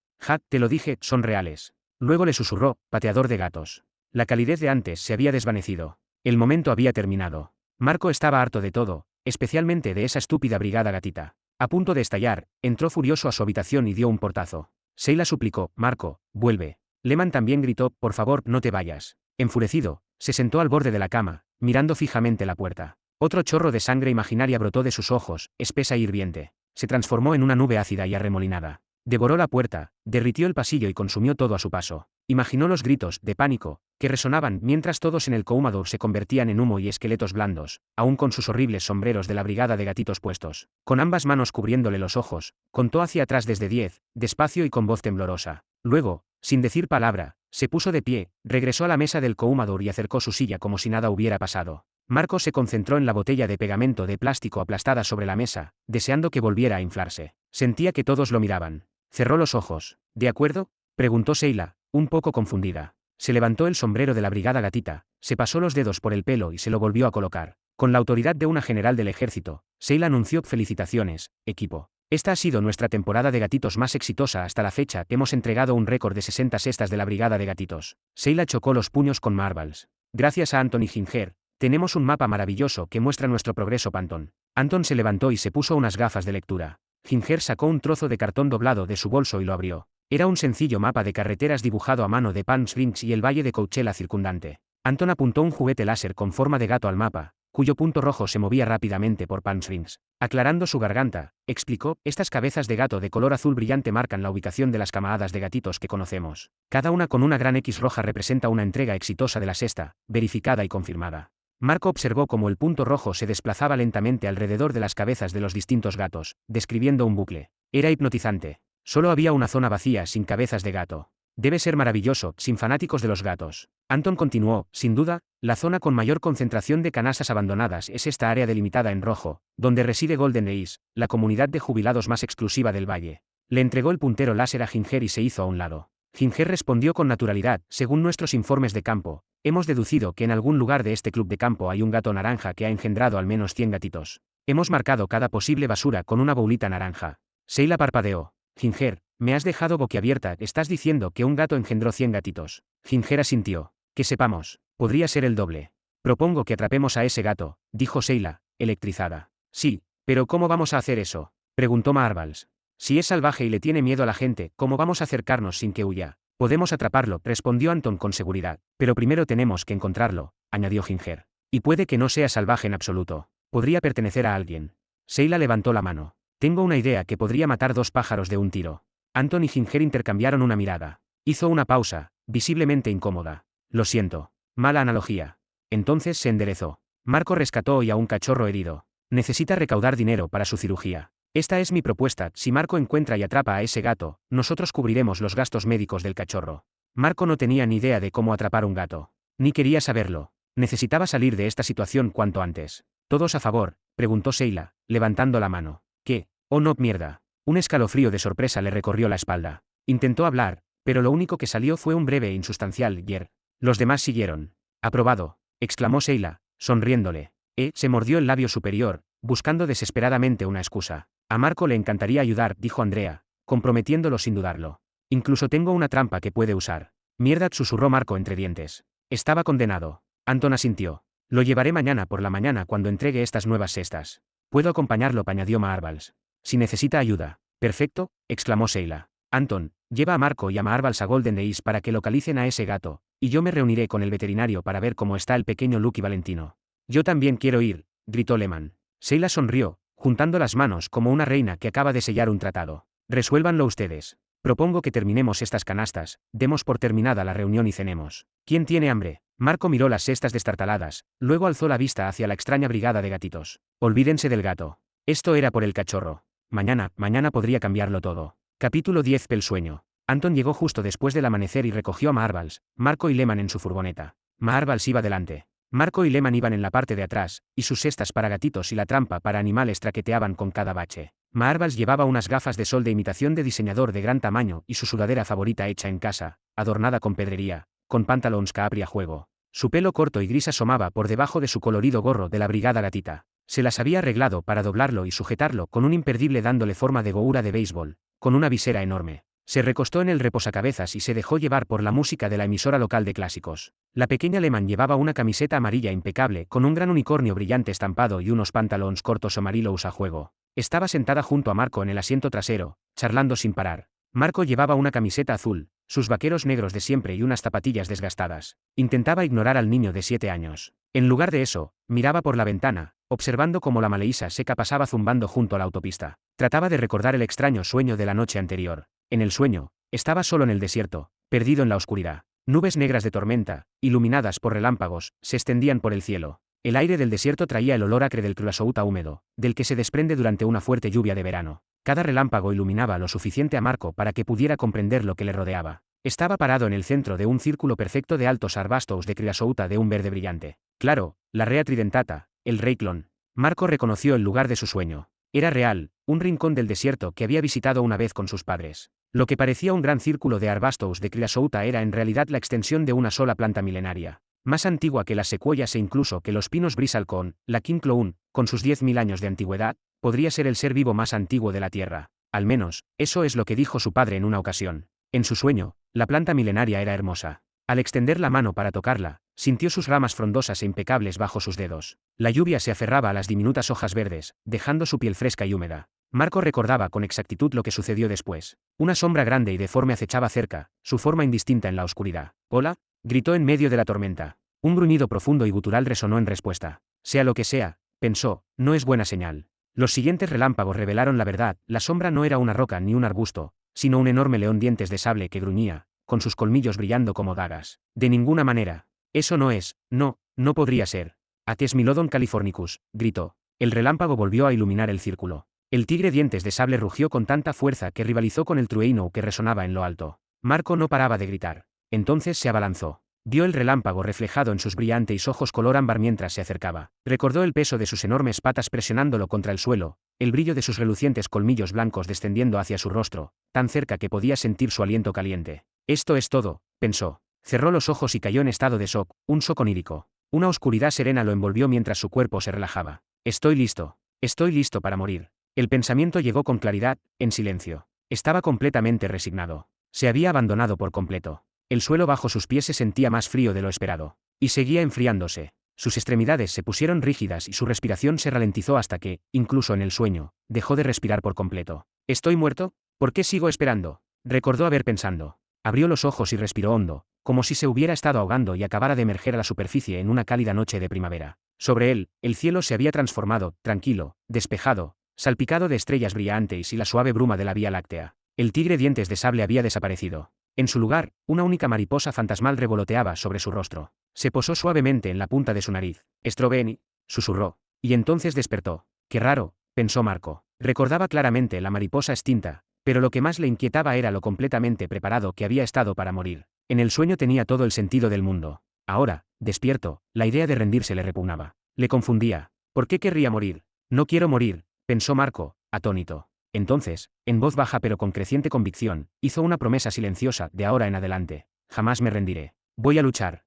S1: Te lo dije, son reales. Luego le susurró: pateador de gatos. La calidez de antes se había desvanecido. El momento había terminado. Marco estaba harto de todo, especialmente de esa estúpida brigada gatita. A punto de estallar, entró furioso a su habitación y dio un portazo. Sheila suplicó: Marco, vuelve. Lehmann también gritó: por favor, no te vayas. Enfurecido, se sentó al borde de la cama, mirando fijamente la puerta. Otro chorro de sangre imaginaria brotó de sus ojos, espesa e hirviente. Se transformó en una nube ácida y arremolinada. Devoró la puerta, derritió el pasillo y consumió todo a su paso. Imaginó los gritos, de pánico, que resonaban mientras todos en el Coumador se convertían en humo y esqueletos blandos, aún con sus horribles sombreros de la brigada de gatitos puestos. Con ambas manos cubriéndole los ojos, contó hacia atrás desde 10, despacio y con voz temblorosa. Luego, sin decir palabra, se puso de pie, regresó a la mesa del Coumador y acercó su silla como si nada hubiera pasado. Marco se concentró en la botella de pegamento de plástico aplastada sobre la mesa, deseando que volviera a inflarse. Sentía que todos lo miraban. Cerró los ojos. ¿De acuerdo?, preguntó Sheila, un poco confundida. Se levantó el sombrero de la brigada gatita, se pasó los dedos por el pelo y se lo volvió a colocar. Con la autoridad de una general del ejército, Sheila anunció: felicitaciones, equipo. Esta ha sido nuestra temporada de gatitos más exitosa hasta la fecha. Hemos entregado un récord de 60 cestas de la brigada de gatitos. Sheila chocó los puños con Marvels. Gracias a Anton y Ginger, tenemos un mapa maravilloso que muestra nuestro progreso, Panton. Anton se levantó y se puso unas gafas de lectura. Ginger sacó un trozo de cartón doblado de su bolso y lo abrió. Era un sencillo mapa de carreteras dibujado a mano de Palm Springs y el valle de Coachella circundante. Anton apuntó un juguete láser con forma de gato al mapa, cuyo punto rojo se movía rápidamente por Palm Springs. Aclarando su garganta, explicó: estas cabezas de gato de color azul brillante marcan la ubicación de las camadas de gatitos que conocemos. Cada una con una gran X roja representa una entrega exitosa de la sexta, verificada y confirmada. Marco observó cómo el punto rojo se desplazaba lentamente alrededor de las cabezas de los distintos gatos, describiendo un bucle. Era hipnotizante. Solo había una zona vacía sin cabezas de gato. Debe ser maravilloso, sin fanáticos de los gatos. Anton continuó: sin duda, la zona con mayor concentración de canasas abandonadas es esta área delimitada en rojo, donde reside Golden Ace, la comunidad de jubilados más exclusiva del valle. Le entregó el puntero láser a Ginger y se hizo a un lado. Ginger respondió con naturalidad: según nuestros informes de campo, hemos deducido que en algún lugar de este club de campo hay un gato naranja que ha engendrado al menos 100 gatitos. Hemos marcado cada posible basura con una bolita naranja. Sheila parpadeó. Ginger, me has dejado boquiabierta. ¿Estás diciendo que un gato engendró 100 gatitos? Ginger asintió. Que sepamos, podría ser el doble. Propongo que atrapemos a ese gato, dijo Sheila, electrizada. Sí, pero ¿cómo vamos a hacer eso?, preguntó Marvels. Si es salvaje y le tiene miedo a la gente, ¿cómo vamos a acercarnos sin que huya? Podemos atraparlo, respondió Anton con seguridad. Pero primero tenemos que encontrarlo, añadió Ginger. Y puede que no sea salvaje en absoluto. Podría pertenecer a alguien. Sheila levantó la mano. Tengo una idea que podría matar 2 pájaros de un tiro. Anton y Ginger intercambiaron una mirada. Hizo una pausa, visiblemente incómoda. Lo siento. Mala analogía. Entonces se enderezó. Marco rescató hoy a un cachorro herido. Necesita recaudar dinero para su cirugía. Esta es mi propuesta: si Marco encuentra y atrapa a ese gato, nosotros cubriremos los gastos médicos del cachorro. Marco no tenía ni idea de cómo atrapar un gato. Ni quería saberlo. Necesitaba salir de esta situación cuanto antes. ¿Todos a favor?, preguntó Sheila, levantando la mano. ¿Qué? Oh no, mierda. Un escalofrío de sorpresa le recorrió la espalda. Intentó hablar, pero lo único que salió fue un breve e insustancial «yer». Los demás siguieron. «Aprobado», exclamó Sheila, sonriéndole. Se mordió el labio superior, buscando desesperadamente una excusa. A Marco le encantaría ayudar, dijo Andrea, comprometiéndolo sin dudarlo. Incluso tengo una trampa que puede usar. Mierda, susurró Marco entre dientes. Estaba condenado. Anton asintió. Lo llevaré mañana por la mañana cuando entregue estas nuevas cestas. Puedo acompañarlo, añadió Maarvals. Si necesita ayuda. Perfecto, exclamó Sheila. Anton, lleva a Marco y a Maarvals a Golden Days para que localicen a ese gato, y yo me reuniré con el veterinario para ver cómo está el pequeño Lucky Valentino. Yo también quiero ir, gritó Lehmann. Sheila sonrió, juntando las manos como una reina que acaba de sellar un tratado. Resuélvanlo ustedes. Propongo que terminemos estas canastas, demos por terminada la reunión y cenemos. ¿Quién tiene hambre? Marco miró las cestas destartaladas, luego alzó la vista hacia la extraña brigada de gatitos. Olvídense del gato. Esto era por el cachorro. Mañana podría cambiarlo todo. Capítulo 10. El sueño. Anton llegó justo después del amanecer y recogió a Maarvals, Marco y Lehmann en su furgoneta. Maarvals iba delante. Marco y Lehmann iban en la parte de atrás, y sus cestas para gatitos y la trampa para animales traqueteaban con cada bache. Maarvals llevaba unas gafas de sol de imitación de diseñador de gran tamaño y su sudadera favorita hecha en casa, adornada con pedrería, con pantalones Capri a juego. Su pelo corto y gris asomaba por debajo de su colorido gorro de la brigada gatita. Se las había arreglado para doblarlo y sujetarlo con un imperdible dándole forma de goura de béisbol, con una visera enorme. Se recostó en el reposacabezas y se dejó llevar por la música de la emisora local de clásicos. La pequeña Lehmann llevaba una camiseta amarilla impecable con un gran unicornio brillante estampado y unos pantalones cortos amarillos a juego. Estaba sentada junto a Marco en el asiento trasero, charlando sin parar. Marco llevaba una camiseta azul, sus vaqueros negros de siempre y unas zapatillas desgastadas. Intentaba ignorar al niño de 7 años. En lugar de eso, miraba por la ventana, observando cómo la Maleisa seca pasaba zumbando junto a la autopista. Trataba de recordar el extraño sueño de la noche anterior. En el sueño, estaba solo en el desierto, perdido en la oscuridad. Nubes negras de tormenta, iluminadas por relámpagos, se extendían por el cielo. El aire del desierto traía el olor acre del creosote húmedo, del que se desprende durante una fuerte lluvia de verano. Cada relámpago iluminaba lo suficiente a Marco para que pudiera comprender lo que le rodeaba. Estaba parado en el centro de un círculo perfecto de altos arbustos de creosote de un verde brillante. Claro, la rea tridentata, el rey clon. Marco reconoció el lugar de su sueño. Era real, un rincón del desierto que había visitado una vez con sus padres. Lo que parecía un gran círculo de arbustos de creosote era en realidad la extensión de una sola planta milenaria. Más antigua que las secuoyas e incluso que los pinos brisalcón, la King Clown, con sus 10.000 años de antigüedad, podría ser el ser vivo más antiguo de la Tierra. Al menos, eso es lo que dijo su padre en una ocasión. En su sueño, la planta milenaria era hermosa. Al extender la mano para tocarla, sintió sus ramas frondosas e impecables bajo sus dedos. La lluvia se aferraba a las diminutas hojas verdes, dejando su piel fresca y húmeda. Marco recordaba con exactitud lo que sucedió después. Una sombra grande y deforme acechaba cerca, su forma indistinta en la oscuridad. «¿Hola?», gritó en medio de la tormenta. Un gruñido profundo y gutural resonó en respuesta. Sea lo que sea, pensó, no es buena señal. Los siguientes relámpagos revelaron la verdad: la sombra no era una roca ni un arbusto, sino un enorme león dientes de sable que gruñía, con sus colmillos brillando como dagas. De ninguna manera. Eso no es, no podría ser. Atesmilodon californicus, gritó. El relámpago volvió a iluminar el círculo. El tigre dientes de sable rugió con tanta fuerza que rivalizó con el trueno que resonaba en lo alto. Marco no paraba de gritar. Entonces se abalanzó. Vio el relámpago reflejado en sus brillantes ojos color ámbar mientras se acercaba. Recordó el peso de sus enormes patas presionándolo contra el suelo, el brillo de sus relucientes colmillos blancos descendiendo hacia su rostro, tan cerca que podía sentir su aliento caliente. Esto es todo, pensó. Cerró los ojos y cayó en estado de shock, un shock onírico. Una oscuridad serena lo envolvió mientras su cuerpo se relajaba. Estoy listo para morir. El pensamiento llegó con claridad, en silencio. Estaba completamente resignado. Se había abandonado por completo. El suelo bajo sus pies se sentía más frío de lo esperado. Y seguía enfriándose. Sus extremidades se pusieron rígidas y su respiración se ralentizó hasta que, incluso en el sueño, dejó de respirar por completo. ¿Estoy muerto? ¿Por qué sigo esperando?, recordó haber pensando. Abrió los ojos y respiró hondo, como si se hubiera estado ahogando y acabara de emerger a la superficie en una cálida noche de primavera. Sobre él, el cielo se había transformado, tranquilo, despejado, salpicado de estrellas brillantes y la suave bruma de la Vía Láctea. El tigre dientes de sable había desaparecido. En su lugar, una única mariposa fantasmal revoloteaba sobre su rostro. Se posó suavemente en la punta de su nariz. «Stroveni», susurró. Y entonces despertó. «Qué raro», pensó Marco. Recordaba claramente la mariposa extinta, pero lo que más le inquietaba era lo completamente preparado que había estado para morir. En el sueño tenía todo el sentido del mundo. Ahora, despierto, la idea de rendirse le repugnaba. Le confundía. ¿Por qué querría morir? No quiero morir, pensó Marco, atónito. Entonces, en voz baja pero con creciente convicción, hizo una promesa silenciosa: de ahora en adelante, jamás me rendiré. Voy a luchar.